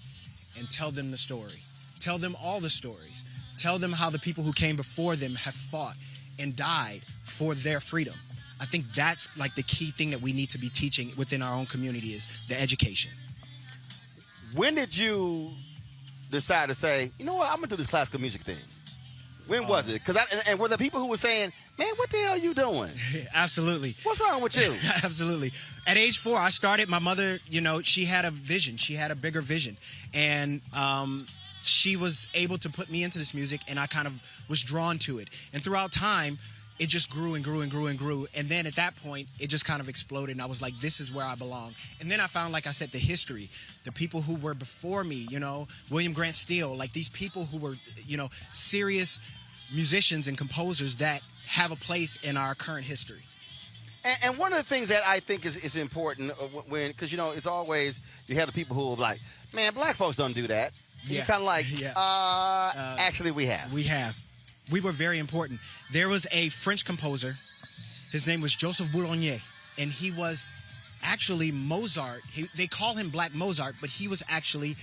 and tell them the story. Tell them all the stories. Tell them how the people who came before them have fought and died for their freedom. I think that's like the key thing that we need to be teaching within our own community is the education. When did you decide to say, you know what, I'm going to do this classical music thing? When was it? And were there people who were saying, man, what the hell are you doing? Absolutely. What's wrong with you? Absolutely. At age 4, I started. My mother, you know, she had a vision. She had a bigger vision. And she was able to put me into this music, and I kind of was drawn to it. And throughout time, it just grew and grew and grew and grew. And then at that point, it just kind of exploded, and I was like, this is where I belong. And then I found, like I said, the history, the people who were before me, you know, William Grant Steele, like these people who were, you know, serious musicians and composers that have a place in our current history. And one of the things that I think is important when, because, you know, it's always, you have the people who are like, man, Black folks don't do that. Yeah. You're kind of like, actually we have. We have. We were very important. There was a French composer. His name was Joseph Boulanger, and he was actually Mozart. They call him Black Mozart, but he was actually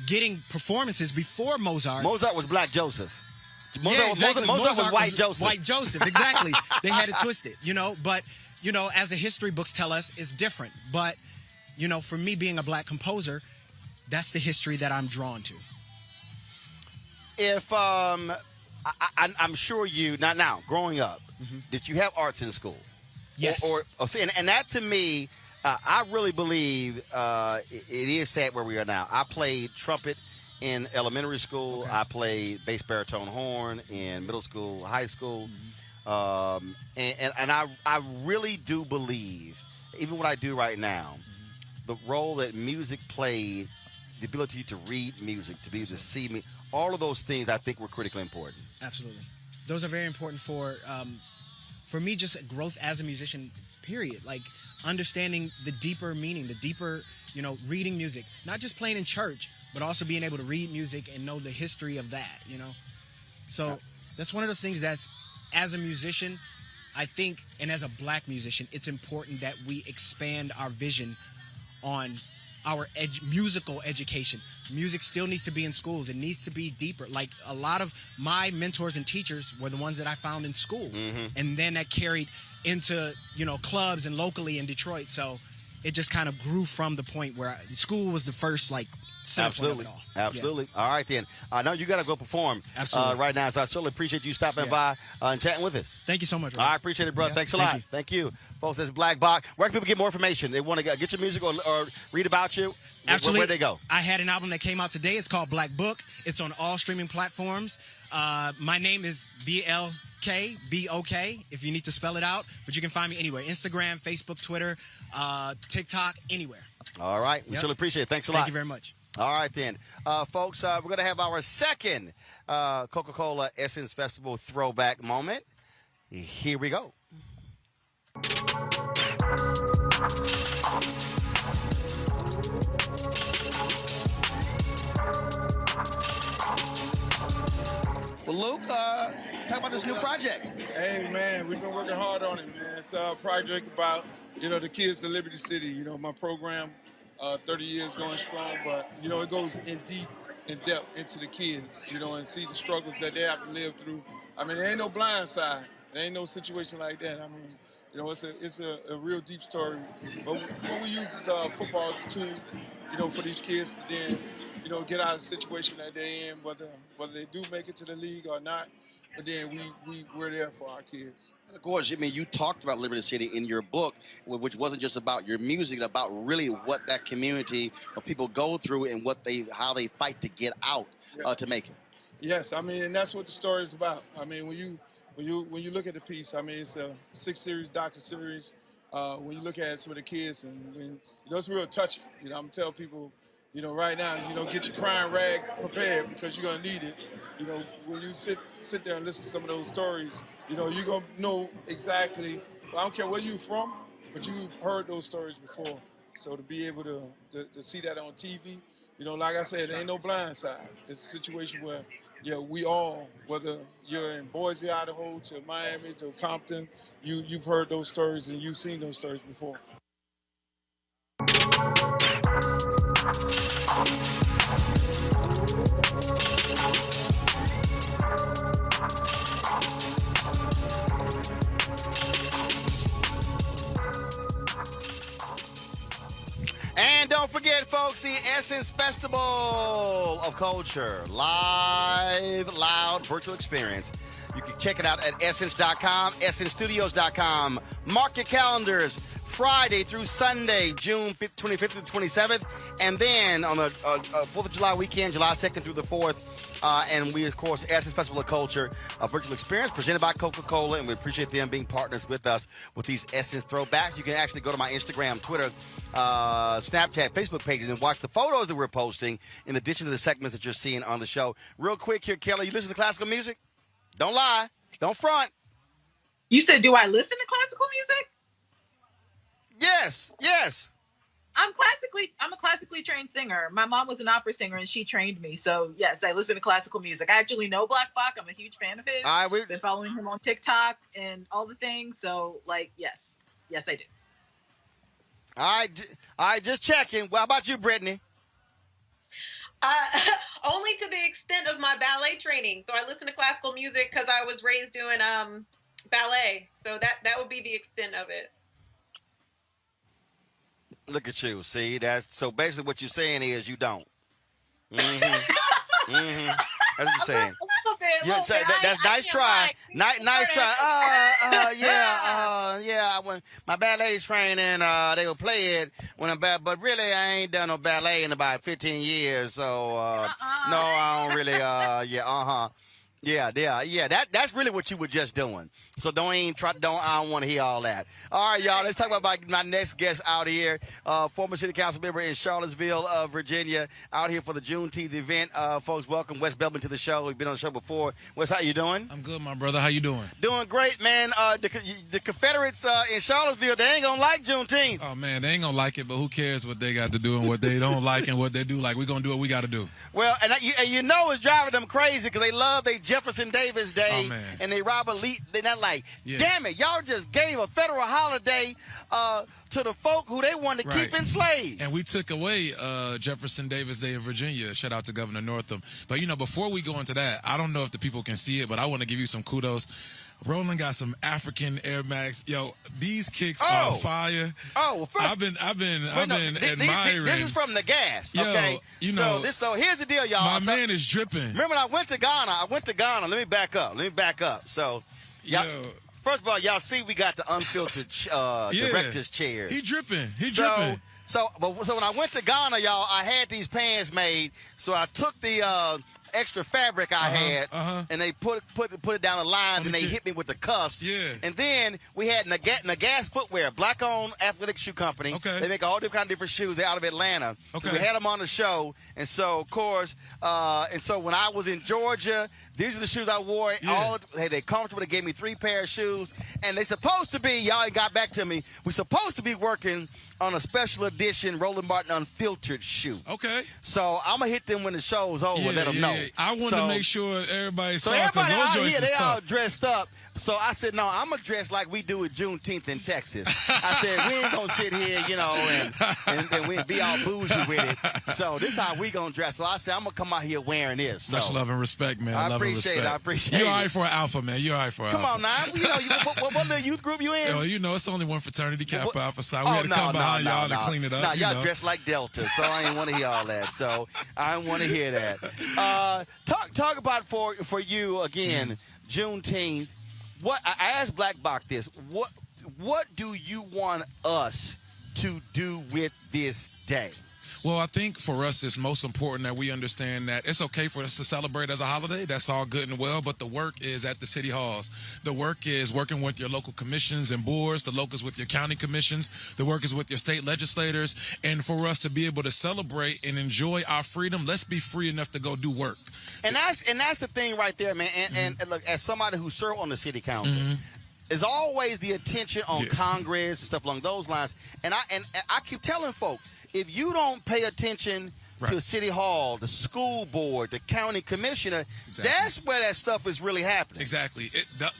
getting performances before Mozart. Mozart was Black Joseph. Exactly. Mozart was White Joseph. White Joseph, exactly. They had it twisted, you know. But, you know, as the history books tell us, it's different. But, you know, for me being a Black composer, that's the history that I'm drawn to. If I'm sure you now growing up, did you have arts in school? Yes. And that to me, I really believe it is sad where we are now. I played trumpet in elementary school. Okay. I played bass baritone horn in middle school, high school, and I really do believe, even what I do right now, the role that music played, the ability to read music, to be able to see me, all of those things I think were critically important. Absolutely. Those are very important for me, just growth as a musician, period. Like understanding the deeper meaning, the deeper, you know, reading music, not just playing in church, but also being able to read music and know the history of that, you know? So that's one of those things that's, as a musician, I think, and as a Black musician, it's important that we expand our vision on our musical education. Music still needs to be in schools. It needs to be deeper. Like a lot of my mentors and teachers were the ones that I found in school. And then that carried into, you know, clubs and locally in Detroit. So it just kind of grew from the point where school was the first, like, Absolutely. Absolutely. Yeah. All right, then. I know you got to go perform right now, so I certainly appreciate you stopping by and chatting with us. Thank you so much. I appreciate it, bro. Thanks a lot. Thank you. Folks, that's Black Box. Where can people get more information? They want to get your music or read about you? Absolutely. Where'd they go? I had an album that came out today. It's called Black Book. It's on all streaming platforms. My name is BLKBOK, if you need to spell it out. But you can find me anywhere. Instagram, Facebook, Twitter, TikTok, anywhere. All right. We surely appreciate it. Thanks a lot. Thank you very much. All right, then. Folks, we're going to have our second Coca-Cola Essence Festival throwback moment. Here we go. Well, Luke, talk about this new project. Hey, man, we've been working hard on it, man. It's a project about, you know, the kids of Liberty City. You know, my program, 30 years going strong, but, you know, it goes in deep in depth into the kids, and see the struggles that they have to live through. I mean, there ain't no blind side. There ain't no situation like that. I mean, it's a real deep story. But what we use is football as a tool, for these kids to then, get out of the situation that they're in, whether they do make it to the league or not. But then we're there for our kids. Of course, I mean, you talked about Liberty City in your book, which wasn't just about your music, about really what that community of people go through and how they fight to get out to make it. Yes, I mean, and that's what the story is about. I mean, when you look at the piece, I mean, it's a 6-series docu-series. When you look at some of the kids, and it's real touching. I'm gonna tell people, right now, get your crying rag prepared because you're gonna need it. When you sit there and listen to some of those stories, you're gonna know exactly. I don't care where you're from, but you've heard those stories before. So to be able to see that on TV, like I said, there ain't no blind side. It's a situation where, we all, whether you're in Boise, Idaho, to Miami, to Compton, you've heard those stories and you've seen those stories before. And don't forget, folks, the Essence Festival of Culture, live, loud, virtual experience. You can check it out at essence.com, essencestudios.com. Mark your calendars, Friday through Sunday, June 25th through the 27th. And then on the 4th of July weekend, July 2nd through the 4th. And we, of course, Essence Festival of Culture, a virtual experience presented by Coca-Cola, and we appreciate them being partners with us with these Essence throwbacks. You can actually go to my Instagram, Twitter, Snapchat, Facebook pages and watch the photos that we're posting in addition to the segments that you're seeing on the show. Real quick here, Kelly, you listen to classical music? Don't lie. Don't front. You said, do I listen to classical music? Yes. I'm a classically trained singer. My mom was an opera singer and she trained me. So yes, I listen to classical music. I actually know Black Bach. I'm a huge fan of his. I've been following him on TikTok and all the things. So yes, I do. All right, just checking. Well, how about you, Brittany? Only to the extent of my ballet training. So I listen to classical music because I was raised doing ballet. So that would be the extent of it. Look at you. See, so basically what you're saying is you don't. That's what you're saying. A little bit. That's nice try. Nice try. Yeah. When my ballet training, they would play it when I'm bad, but really I ain't done no ballet in about 15 years. So no, I don't really. Yeah. That's really what you were just doing. So I don't want to hear all that. All right, y'all. Let's talk about my next guest out here. Former city council member in Charlottesville, Virginia, out here for the Juneteenth event. Folks, welcome Wes Belbin to the show. We've been on the show before. Wes, how you doing? I'm good, my brother. How you doing? Doing great, man. The Confederates in Charlottesville, they ain't gonna like Juneteenth. Oh man, they ain't gonna like it, but who cares what they got to do and what they don't like and what they do like. We're gonna do what we got to do. Well, and it's driving them crazy because they love their Jefferson Davis Day and they Robert Lee. They're not like, damn it, y'all just gave a federal holiday to the folk who they wanted to keep enslaved. And we took away Jefferson Davis Day in Virginia. Shout out to Governor Northam. But, before we go into that, I don't know if the people can see it, but I want to give you some kudos. Roland got some African Air Max. Yo, these kicks are fire. Oh, well, I've been admiring. This is from the gas. Okay, so here's the deal, y'all. My man is dripping. Remember, when I went to Ghana. Let me back up. So, y'all, first of all, y'all see we got the unfiltered director's chairs. He dripping. So when I went to Ghana, y'all, I had these pants made. So I took the extra fabric I had, and they put it down the lines, and they hit me with the cuffs. Yeah. And then we had Nagas Footwear, black-owned athletic shoe company. Okay. They make all different shoes. They're out of Atlanta. Okay. We had them on the show, and so of course, when I was in Georgia, these are the shoes I wore. Yeah. They're comfortable. They gave me 3 pairs of shoes, and they supposed to be. Y'all ain't got back to me. We're supposed to be working on a special edition Roland Martin unfiltered shoe. Okay. So I'm gonna hit them when the show's over. Let them know. I want to make sure everybody saw everybody those out joints here, is they all tough. dressed up. So I said, no, I'm going to dress like we do at Juneteenth in Texas. I said, we ain't going to sit here, you know, and we be all bougie with it. So this is how we going to dress. So I said, I'm going to come out here wearing this. So. Much love and respect, man. I love appreciate it. I appreciate it. You're all right for an alpha, man. You're all right for an alpha. Come on now. You know, what little youth group you in? You know, it's only one fraternity, Kappa Alpha Psi. We had to come behind y'all to clean it up. Nah, y'all dressed like Delta, so I ain't want to hear all that. So I don't want to hear that. Talk about for you again, Juneteenth. What I asked Black Bach this. What do you want us to do with this day? Well, I think for us, it's most important that we understand that it's okay for us to celebrate as a holiday. That's all good and well, but the work is at the city halls. The work is working with your local commissions and boards. The work is with your county commissions. The work is with your state legislators. And for us to be able to celebrate and enjoy our freedom, let's be free enough to go do work. And that's the thing right there, man. And look, as somebody who served on the city council, there's always the attention on Congress and stuff along those lines. And I keep telling folks, if you don't pay attention to City Hall, the school board, the county commissioner, that's where that stuff is really happening. Exactly.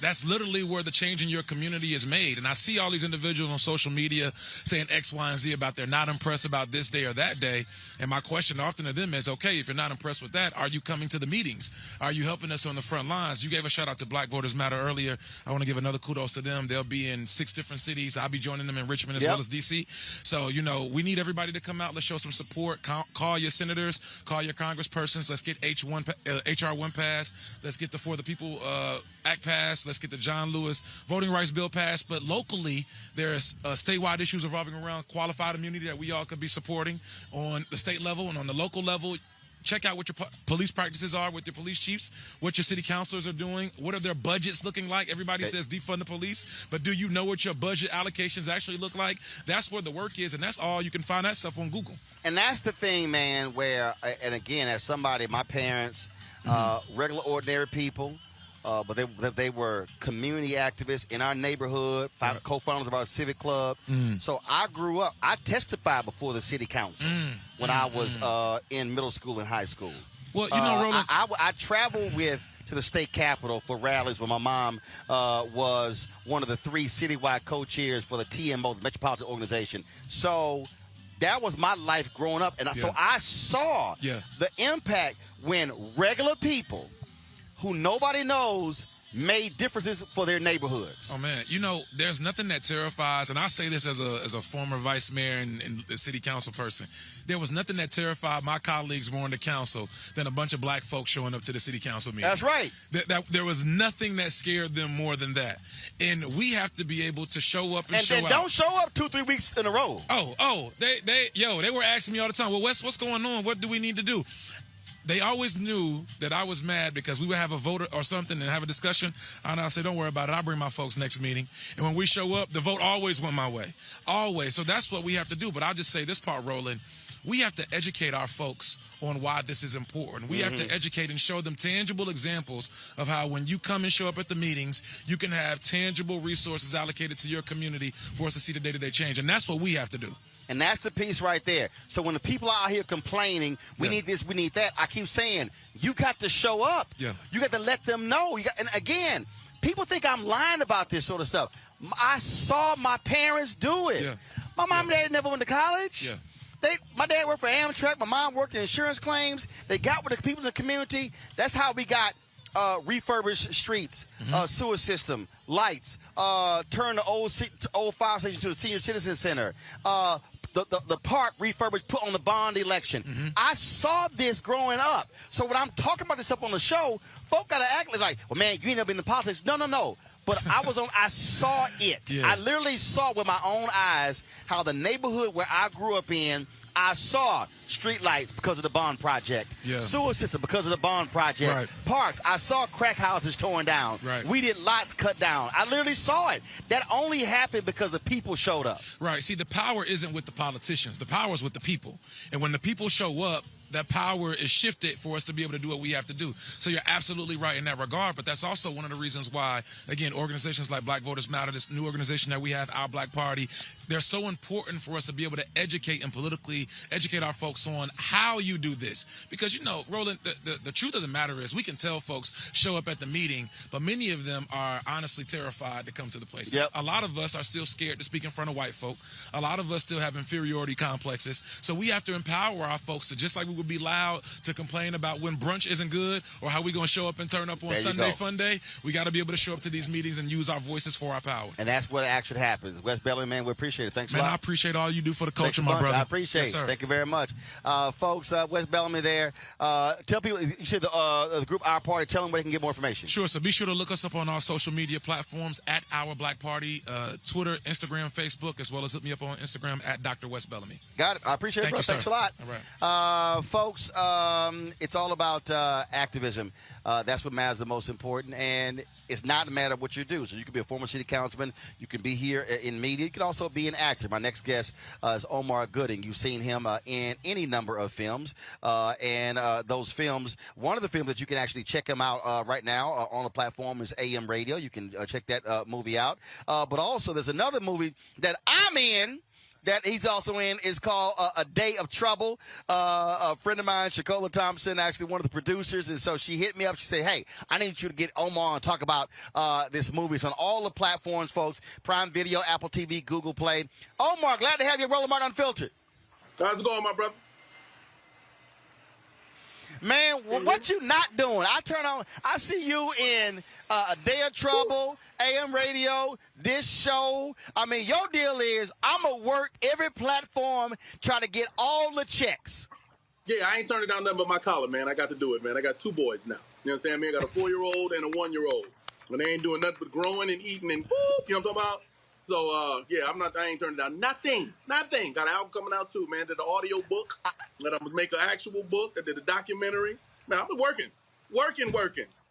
That's literally where the change in your community is made. And I see all these individuals on social media saying X, Y, and Z about they're not impressed about this day or that day. And my question often to them is, okay, if you're not impressed with that, are you coming to the meetings? Are you helping us on the front lines? You gave a shout out to Black Voters Matter earlier. I want to give another kudos to them. They'll be in 6 different cities. I'll be joining them in Richmond as well as D.C. So, you know, we need everybody to come out. Let's show some support. Call your senators. Call your congresspersons. Let's get HR 1 passed. Let's get the For the People Act passed. Let's get the John Lewis Voting Rights Bill passed. But locally, there's statewide issues revolving around qualified immunity that we all could be supporting on the state level and on the local level. Check out what your police practices are with your police chiefs, what your city councilors are doing, what are their budgets looking like. Everybody says defund the police, but do you know what your budget allocations actually look like? That's where the work is, and that's all. You can find that stuff on Google. And that's the thing, man, where, and again, as somebody, my parents, regular, ordinary people, but they were community activists in our neighborhood, co-founders of our civic club. So I grew up, I testified before the city council when I was in middle school and high school. Well, you know, Roland, I traveled to the state capitol for rallies where my mom was one of the 3 citywide co-chairs for the TMO, the Metropolitan Organization. So that was my life growing up. And so I saw the impact when regular people who nobody knows made differences for their neighborhoods. Oh, man. You know, there's nothing that terrifies, and I say this as a former vice mayor and a city council person, there was nothing that terrified my colleagues more on the council than a bunch of black folks showing up to the city council meeting. That's right. There was nothing that scared them more than that. And we have to be able to show up and show out. And don't show up 2-3 weeks in a row. They were asking me all the time, well, Wes, what's going on? What do we need to do? They always knew that I was mad because we would have a vote or something and have a discussion. And I'll say, don't worry about it. I'll bring my folks next meeting. And when we show up, the vote always went my way. Always. So that's what we have to do. But I'll just say this part, Roland. We have to educate our folks on why this is important. We have to educate and show them tangible examples of how when you come and show up at the meetings, you can have tangible resources allocated to your community for us to see the day-to-day change. And that's what we have to do. And that's the piece right there. So when the people are out here complaining, we need this, we need that, I keep saying, you got to show up. You got to let them know. And again, people think I'm lying about this sort of stuff. I saw my parents do it. My mom and dad never went to college. My dad worked for Amtrak. My mom worked in insurance claims. They got with the people in the community. That's how we got refurbished streets, sewer system, lights, turn the old fire station to the senior citizen center, the park refurbished, put on the bond election. I saw this growing up. So when I'm talking about this stuff on the show, folk got to act like, well, man, you ain't never been in politics. No. But I saw it. I literally saw with my own eyes how the neighborhood where I grew up in, I saw street lights because of the bond project, sewer system because of the bond project, parks. I saw crack houses torn down. We did lots cut down. I literally saw it. That only happened because the people showed up. Right. See, the power isn't with the politicians. The power is with the people. And when the people show up, that power is shifted for us to be able to do what we have to do. So you're absolutely right in that regard, but that's also one of the reasons why, again, organizations like Black Voters Matter, this new organization that we have, Our Black Party, they're so important for us to be able to educate and politically educate our folks on how you do this. Because, you know, Roland, the truth of the matter is we can tell folks show up at the meeting, but many of them are honestly terrified to come to the places. Yep. A lot of us are still scared to speak in front of white folk. A lot of us still have inferiority complexes. So we have to empower our folks to, just like we would be loud to complain about when brunch isn't good or how we going to show up and turn up on Sunday Fun Day, we got to be able to show up to these meetings and use our voices for our power. And that's what actually happens. Wes Bellamy, man, we appreciate it. Thanks a lot. Man, I appreciate all you do for the culture, my brother. I appreciate it. Thank you very much. Folks, Wes Bellamy there. Tell people, you said the group Our Party, tell them where they can get more information. Sure, so be sure to look us up on our social media platforms at Our Black Party, Twitter, Instagram, Facebook, as well as hit me up on Instagram at Dr. Wes Bellamy. Got it. I appreciate it, bro. Thanks a lot. All right. Folks, it's all about activism. That's what matters the most important, and it's not a matter of what you do. So you can be a former city councilman. You can be here in media. You can also be an actor. My next guest is Omar Gooding. You've seen him in any number of films, and those films, one of the films that you can actually check him out right now on the platform is AM Radio. You can check that movie out. But also there's another movie that I'm in that he's also in is called A Day of Trouble. A friend of mine, Shakola Thompson, actually one of the producers, and so she hit me up. She said, hey, I need you to get Omar and talk about this movie. It's on all the platforms, folks. Prime Video, Apple TV, Google Play. Omar, glad to have you, Roland Martin Unfiltered. How's it going, my brother? Man, what you not doing? I turn on, I see you in A Day of Trouble, AM Radio, this show. I mean, your deal is I'm going to work every platform, try to get all the checks. Yeah, I ain't turning down nothing but my collar, man. I got to do it, man. I got two boys now. You understand me? I got a 4-year-old and a 1-year-old. And they ain't doing nothing but growing and eating and, you know what I'm talking about? So, yeah, I ain't turning down nothing. Got an album coming out, too, man. Did an audio book. That I'm going to make an actual book. I did a documentary. Man, I've been working.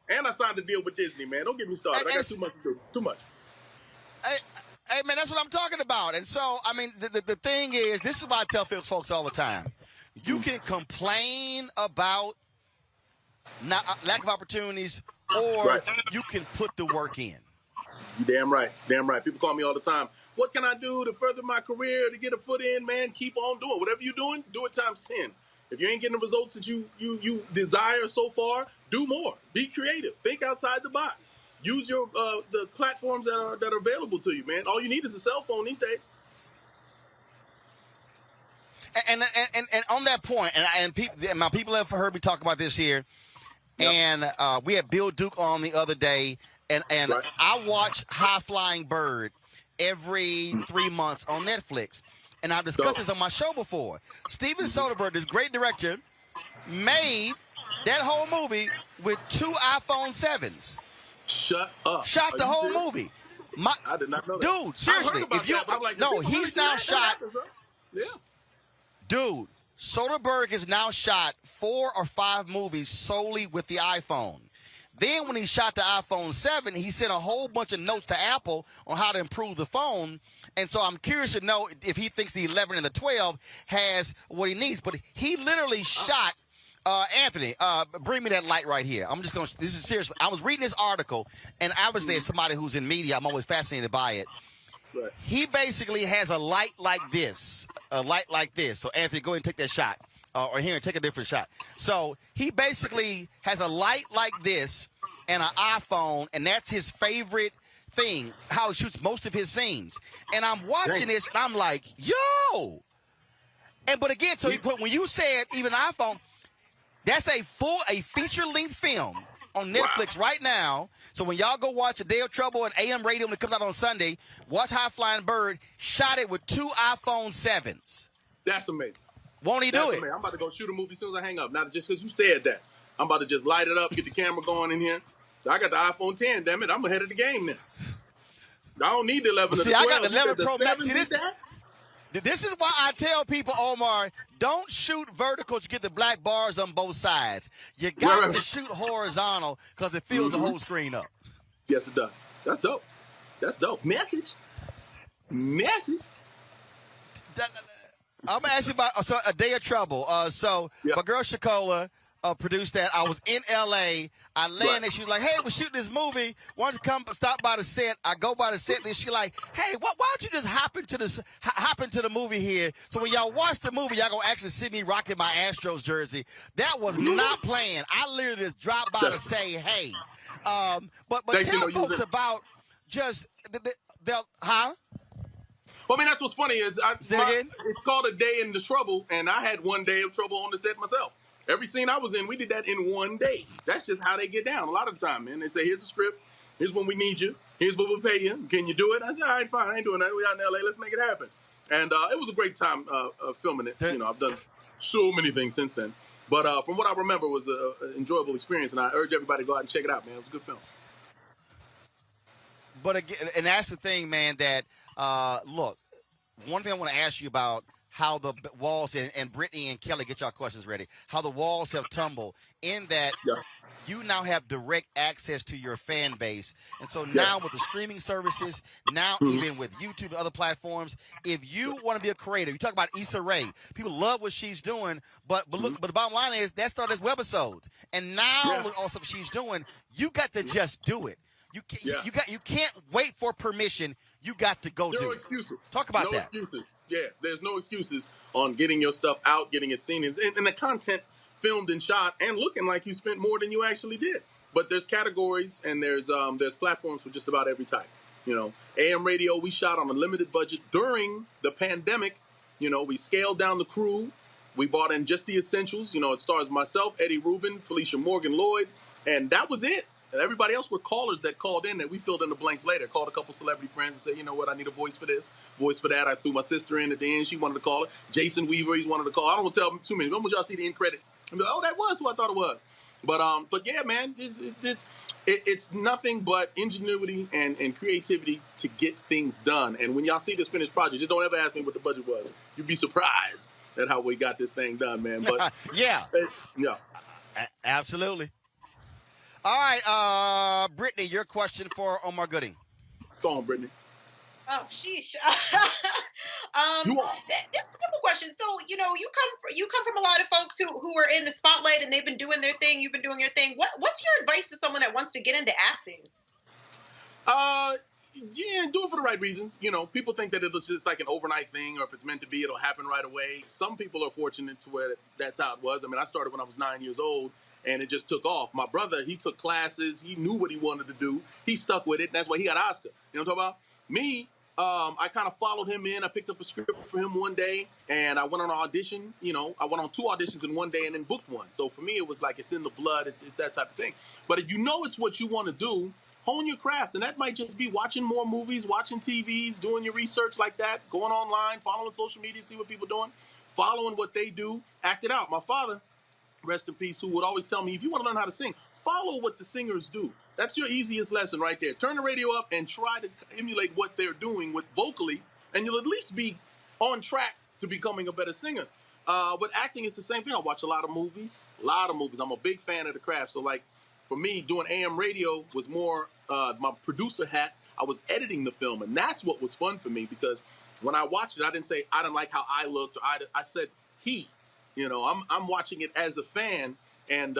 And I signed a deal with Disney, man. Don't get me started. I got too much to do. Too much. Hey, man, that's what I'm talking about. And so, I mean, the thing is, this is why I tell folks all the time. You can complain about lack of opportunities, or you can put the work in. You damn right. People call me all the time. What can I do to further my career, to get a foot in, man? Keep on doing. Whatever you're doing, do it times 10. If you ain't getting the results that you desire so far, do more. Be creative. Think outside the box. Use your the platforms that are available to you, man. All you need is a cell phone these days. And on that point, and my people have heard me talk about this here, and we had Bill Duke on the other day, and I watch High Flying Bird every 3 months on Netflix, and I've discussed this on my show before. Steven Soderbergh, this great director, made that whole movie with 2 iPhone 7s. Shut up. Shot the whole movie. I did not know that. Dude, seriously, if you he's now shot. Yeah. Dude, Soderbergh has now shot 4 or 5 movies solely with the iPhone. Then when he shot the iPhone 7, he sent a whole bunch of notes to Apple on how to improve the phone. And so I'm curious to know if he thinks the 11 and the 12 has what he needs. But he literally shot, Anthony, bring me that light right here. This is seriously. I was reading this article, and obviously as somebody who's in media, I'm always fascinated by it. Right. He basically has a light like this. So, Anthony, go ahead and take that shot. Or here, take a different shot. So he basically has a light like this and an iPhone, and that's his favorite thing, how he shoots most of his scenes. And I'm watching this, and I'm like, yo! But again, so when you said even iPhone, that's a feature-length film on Netflix right now. So when y'all go watch A Day of Trouble and AM Radio when it comes out on Sunday, watch High Flying Bird, shot it with 2 iPhone 7s. That's amazing. Won't he do it? Amazing. I'm about to go shoot a movie as soon as I hang up. Not just because you said that. I'm about to just light it up, get the camera going in here. So I got the iPhone 10, damn it. I'm ahead of the game now. I don't need the 11 or the 12. I got the 11 Pro Max. See, this is why I tell people, Omar, don't shoot vertical to get the black bars on both sides. You got to shoot horizontal because it fills the whole screen up. Yes, it does. That's dope. Message. I'm gonna ask you about A Day of Trouble. My girl Shakola produced that. I was in LA. I landed. She was like, "Hey, we're shooting this movie. Why don't you come stop by the set?" I go by the set. Then she like, "Hey, why don't you just hop into the movie here? So when y'all watch the movie, y'all gonna actually see me rocking my Astros jersey." That was not planned. I literally just dropped by to say, "Hey." But tell folks about just huh? Well, I mean, that's what's funny is it's called A Day in the Trouble, and I had one day of trouble on the set myself. Every scene I was in, we did that in one day. That's just how they get down. A lot of the time, man, they say, "Here's the script. Here's when we need you. Here's what we'll pay you. Can you do it?" I said, "All right, fine. I ain't doing that. We out in LA. Let's make it happen." And it was a great time filming it. You know, I've done so many things since then. But from what I remember, it was an enjoyable experience, and I urge everybody to go out and check it out, man. It was a good film. But again, and that's the thing, man, that, look, one thing I want to ask you about how the walls, and Brittany and Kelly, get y'all questions ready, how the walls have tumbled in that you now have direct access to your fan base. And so now with the streaming services, now even with YouTube and other platforms, if you want to be a creator, you talk about Issa Rae, people love what she's doing, but look, but the bottom line is that started as webisodes. And now with all stuff she's doing, you got to just do it. You can't wait for permission. You got to go do it. No excuses. Talk about that. No excuses. Yeah, there's no excuses on getting your stuff out, getting it seen, and the content filmed and shot and looking like you spent more than you actually did. But there's categories and there's platforms for just about every type. You know, AM radio, we shot on a limited budget during the pandemic. You know, we scaled down the crew. We brought in just the essentials. You know, it stars myself, Eddie Rubin, Felicia Morgan Lloyd, and that was it. Everybody else were callers that called in that we filled in the blanks later. Called a couple celebrity friends and said, "You know what, I need a voice for this, voice for that." I threw my sister in at the end. She wanted to call it. Jason Weaver, he wanted to call. I don't want to tell them too many. When would y'all see the end credits? And be like, "Oh, that was who I thought it was." But yeah, man, it's nothing but ingenuity and creativity to get things done. And when y'all see this finished project, just don't ever ask me what the budget was. You'd be surprised at how we got this thing done, man. But yeah, absolutely. All right, Brittany, your question for Omar Gooding. Go on, Brittany. Oh, sheesh. This is a simple question. So, you know, you come from a lot of folks who are in the spotlight and they've been doing their thing. You've been doing your thing. What's your advice to someone that wants to get into acting? Yeah, do it for the right reasons. You know, people think that it's just like an overnight thing, or if it's meant to be, it'll happen right away. Some people are fortunate to where that's how it was. I mean, I started when I was 9 years old. And it just took off. My brother, he took classes. He knew what he wanted to do. He stuck with it. And that's why he got an Oscar. You know what I'm talking about? Me, I kind of followed him in. I picked up a script for him one day. And I went on an audition. You know, I went on 2 auditions in one day and then booked one. So for me, it was like it's in the blood. It's that type of thing. But if you know it's what you want to do, hone your craft. And that might just be watching more movies, watching TVs, doing your research like that, going online, following social media, see what people are doing, following what they do, act it out. My father, rest in peace, who would always tell me, if you want to learn how to sing, follow what the singers do. That's your easiest lesson right there. Turn the radio up and try to emulate what they're doing with vocally, and you'll at least be on track to becoming a better singer. With acting, it's the same thing. I watch a lot of movies. I'm a big fan of the craft. So, like, for me, doing AM radio was more my producer hat. I was editing the film, and that's what was fun for me, because when I watched it, I didn't say I didn't like how I looked. Or I said he. You know, I'm watching it as a fan, and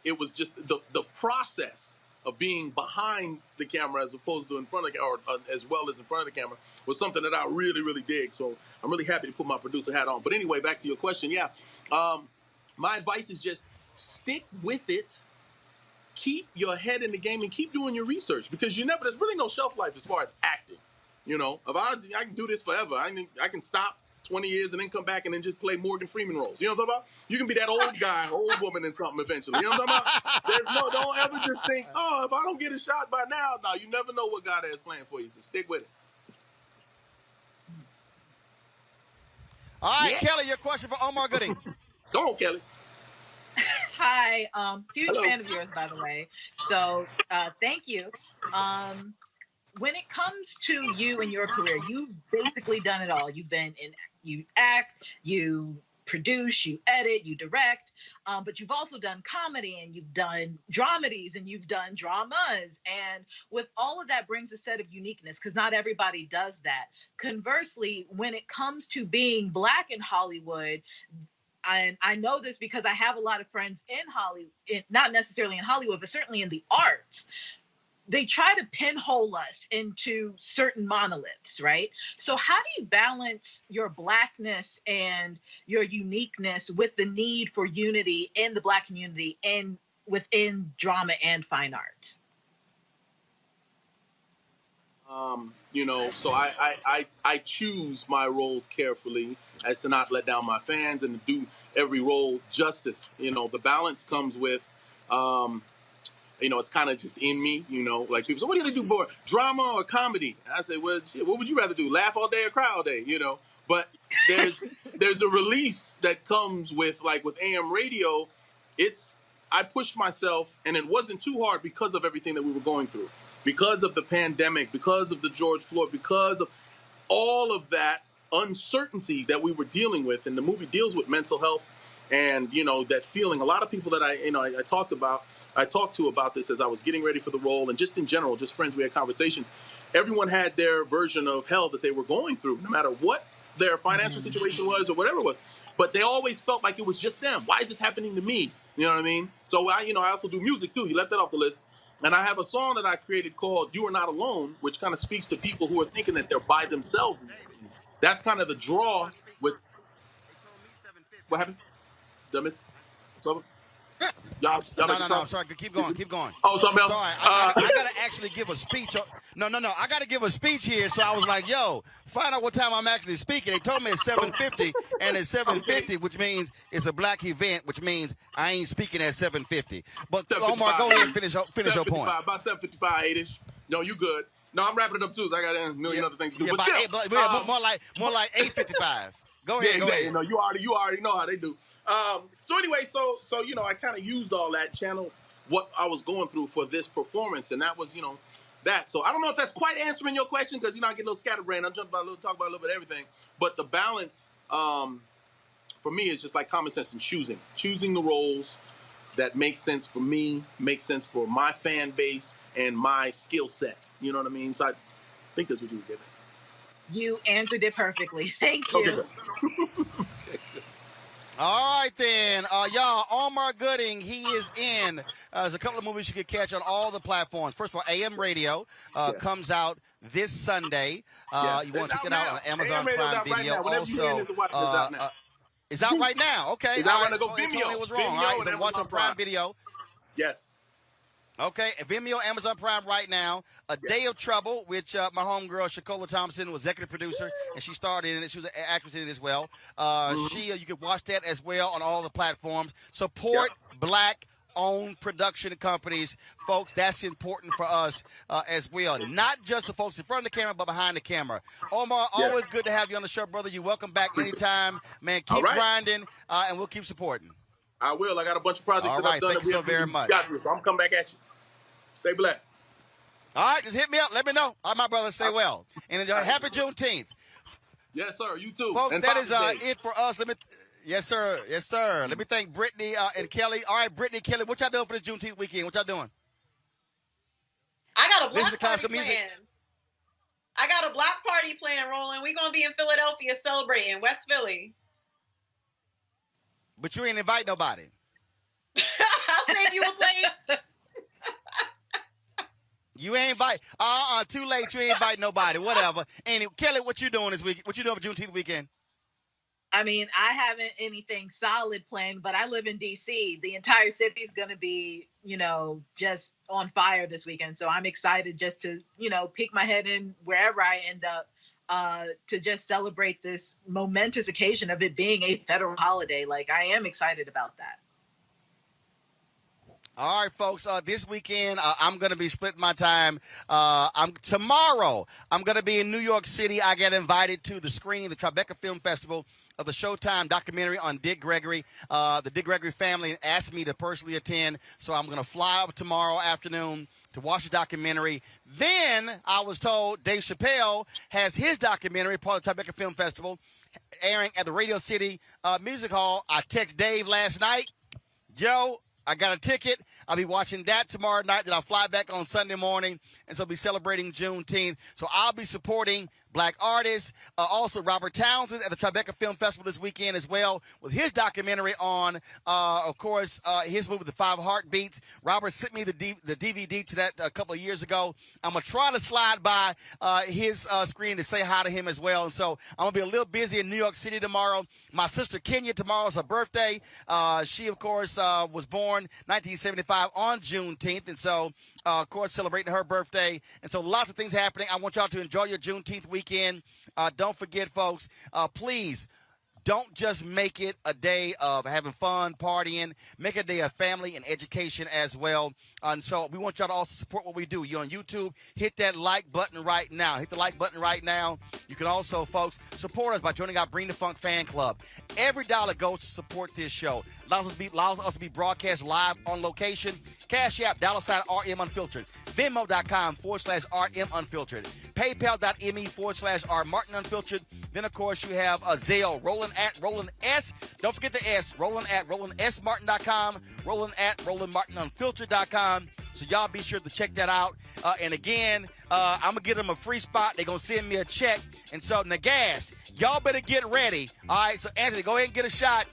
it was just the process of being behind the camera as opposed to in front of the camera, or as well as in front of the camera, was something that I really, really dig. So I'm really happy to put my producer hat on. But anyway, back to your question. Yeah, my advice is just stick with it. Keep your head in the game and keep doing your research, because there's really no shelf life as far as acting. You know, if I can do this forever. I can stop 20 years and then come back and then just play Morgan Freeman roles. You know what I'm talking about? You can be that old guy, old woman in something eventually. You know what I'm talking about? Don't ever just think, oh, if I don't get a shot by now. No, you never know what God has planned for you, so stick with it. All right, Kelly, your question for Omar Gooding. Go on, Kelly. Hi, huge fan of yours, by the way. So thank you. When it comes to you and your career, you've basically done it all. You act, you produce, you edit, you direct, but you've also done comedy and you've done dramedies and you've done dramas. And with all of that brings a set of uniqueness because not everybody does that. Conversely, when it comes to being Black in Hollywood, and I know this because I have a lot of friends in Hollywood, not necessarily in Hollywood, but certainly in the arts. They try to pinhole us into certain monoliths, right? So how do you balance your Blackness and your uniqueness with the need for unity in the Black community and within drama and fine arts? So I choose my roles carefully as to not let down my fans and to do every role justice. The balance comes with, it's kind of just in me, like people say, what do you do more, drama or comedy? And I say, well, shit, what would you rather do? Laugh all day or cry all day, But there's a release that comes with, like with AM radio, I pushed myself and it wasn't too hard because of everything that we were going through. Because of the pandemic, because of the George Floyd, because of all of that uncertainty that we were dealing with. And the movie deals with mental health and, that feeling. A lot of people that I talked to about this as I was getting ready for the role and just in general, just friends, we had conversations. Everyone had their version of hell that they were going through, no matter what their financial situation was or whatever it was. But they always felt like it was just them. Why is this happening to me? You know what I mean? So I also do music too. You left that off the list. And I have a song that I created called You Are Not Alone, which kind of speaks to people who are thinking that they're by themselves. That's kind of the draw with... What happened? Did I miss something? No, I'm sorry. Keep going. Oh, something else? Sorry, I got to actually give a speech. No. I got to give a speech here. So I was like, yo, find out what time I'm actually speaking. They told me it's 7:50, and it's 7:50, which means it's a Black event, which means I ain't speaking at 7:50. But Omar, go ahead and finish your point. About 7:55, 8-ish. No, you good. No, I'm wrapping it up, too. So I got a million other things to do. Yeah, but still, more like 8:55. Go ahead. You already know how they do. So anyway, so I kind of used all that, channel what I was going through for this performance, and that was that. So I don't know if that's quite answering your question because I get a little scatterbrained. I'm talk about a little bit of everything, but the balance for me is just like common sense and choosing the roles that make sense for me, make sense for my fan base and my skill set. You know what I mean? So I think that's what you were getting. You answered it perfectly. Thank you. Okay. All right, then. Y'all, Omar Gooding, he is in. There's a couple of movies you can catch on all the platforms. First of all, AM Radio comes out this Sunday. You want to check it out on Amazon Prime Video. Also, it's out right now. Okay. It's out right now. Go Vimeo. Tony was wrong. All right, so watch on Prime Video. Yes. Okay, Vimeo, Amazon Prime right now. A Day of Trouble, which my homegirl, Shakola Thompson, was executive producer, and she starred in it. She was an actress in it as well. You can watch that as well on all the platforms. Support Black-owned production companies. Folks, that's important for us as well. Not just the folks in front of the camera, but behind the camera. Omar, always good to have you on the show, brother. You're welcome back anytime. Man, keep grinding, and we'll keep supporting. I will. I got a bunch of projects that I've done. Thank you so very much. So I'm coming back at you. Stay blessed. All right, just hit me up. Let me know. All right, my brother, stay well. And enjoy. Happy Juneteenth. Yes, sir. You too. Folks, and that is it for us. Yes, sir. Let me thank Brittany and Kelly. All right, Brittany, Kelly, what y'all doing for this Juneteenth weekend? What y'all doing? I got a block party planned. I got a block party planned, Roland. We're going to be in Philadelphia celebrating, West Philly. But you ain't invite nobody. I'll save you a place. You ain't invite. Too late. You ain't invite nobody. Whatever. And Kelly, what you doing this week? What you doing for Juneteenth weekend? I mean, I haven't anything solid planned, but I live in D.C. The entire city's going to be, just on fire this weekend. So I'm excited just to, peek my head in wherever I end up to just celebrate this momentous occasion of it being a federal holiday. Like, I am excited about that. All right, folks. This weekend, I'm going to be splitting my time. Tomorrow, I'm going to be in New York City. I got invited to the screening of the Tribeca Film Festival of the Showtime documentary on Dick Gregory. The Dick Gregory family asked me to personally attend, so I'm going to fly up tomorrow afternoon to watch the documentary. Then I was told Dave Chappelle has his documentary, part of the Tribeca Film Festival, airing at the Radio City Music Hall. I texted Dave last night. Joe, I got a ticket. I'll be watching that tomorrow night. Then I'll fly back on Sunday morning, and so I'll be celebrating Juneteenth. So I'll be supporting black artists. Also, Robert Townsend at the Tribeca Film Festival this weekend as well with his documentary on, of course, his movie, The Five Heartbeats. Robert sent me the DVD to that a couple of years ago. I'm going to try to slide by his screen to say hi to him as well. And so I'm going to be a little busy in New York City tomorrow. My sister Kenya, tomorrow's her birthday. She, of course, was born 1975 on Juneteenth. And so, of course, celebrating her birthday. And so lots of things happening. I want y'all to enjoy your Juneteenth weekend. Don't forget, folks, please don't just make it a day of having fun, partying. Make it a day of family and education as well. And so we want y'all to also support what we do. You're on YouTube. Hit that like button right now. Hit the like button right now. You can also, folks, support us by joining our Bring the Funk fan club. Every dollar goes to support this show. Allows us to be broadcast live on location. Cash App, $RM Unfiltered. Venmo.com/RM Unfiltered. PayPal.me/R Martin Unfiltered. Then, of course, you have Zelle, Roland at Roland S. Don't forget the S. Roland at RolandSMartin.com. Roland at RolandMartinUnfiltered.com. So y'all be sure to check that out. And again, I'm going to give them a free spot. They're going to send me a check. And so, Nagas, y'all better get ready. All right, so Anthony, go ahead and get a shot.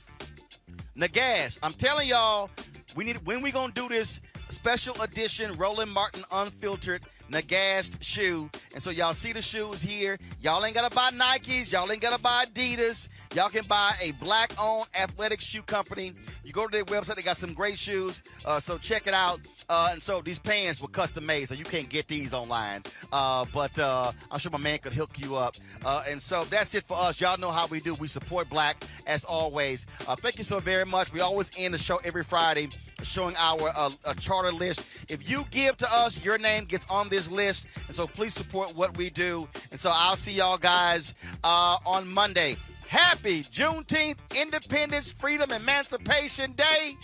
Nagas, I'm telling y'all, when we going to do this special edition Roland Martin Unfiltered Nagast shoe. And so y'all see the shoes here. Y'all ain't got to buy Nikes. Y'all ain't got to buy Adidas. Y'all can buy a black-owned athletic shoe company. You go to their website. They got some great shoes. So check it out. And so these pants were custom made, so you can't get these online. But I'm sure my man could hook you up. And so that's it for us. Y'all know how we do. We support black as always. Thank you so very much. We always end the show every Friday showing our charter list. If you give to us, your name gets on this list. And so please support what we do. And so I'll see y'all guys on Monday. Happy Juneteenth, Independence, Freedom, Emancipation Day.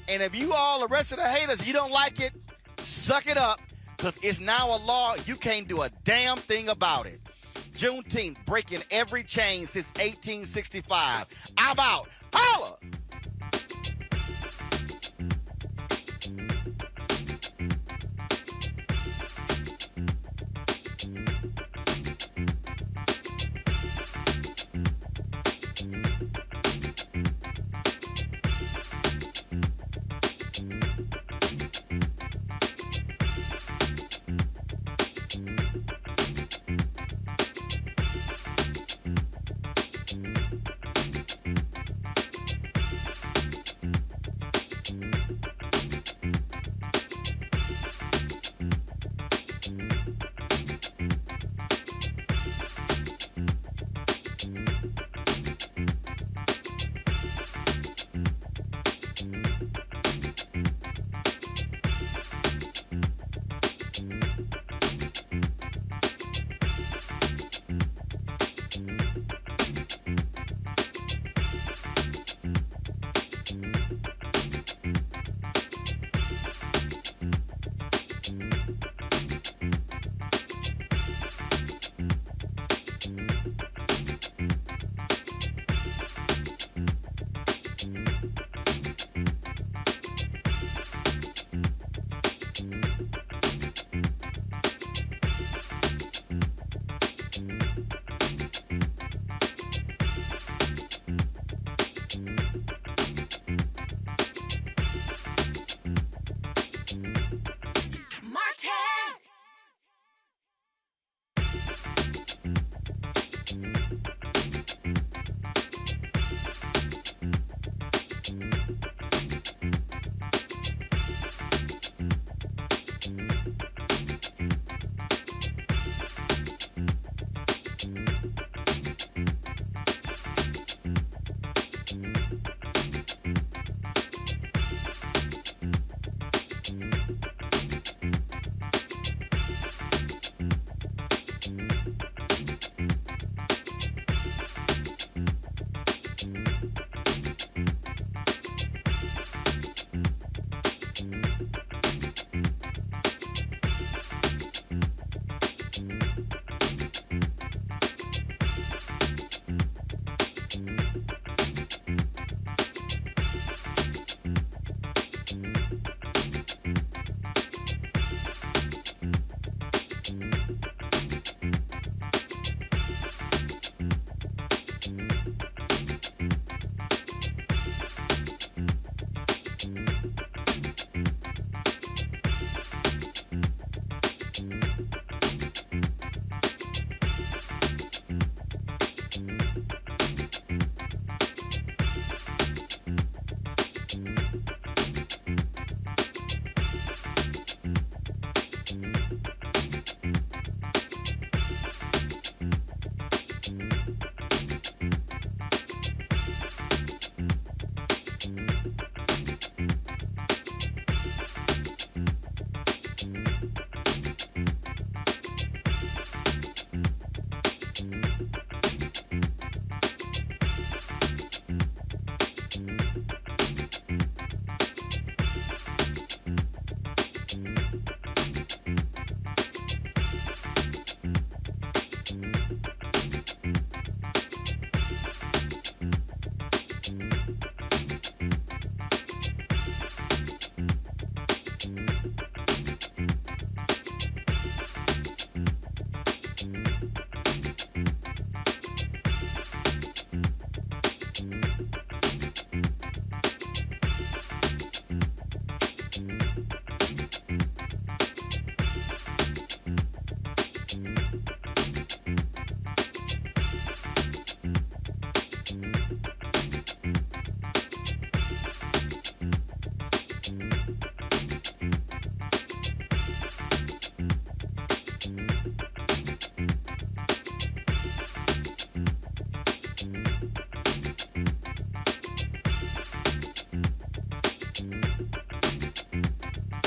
And if you all, the rest of the haters, you don't like it, suck it up, because it's now a law. You can't do a damn thing about it. Juneteenth, breaking every chain since 1865. I'm out. Holla!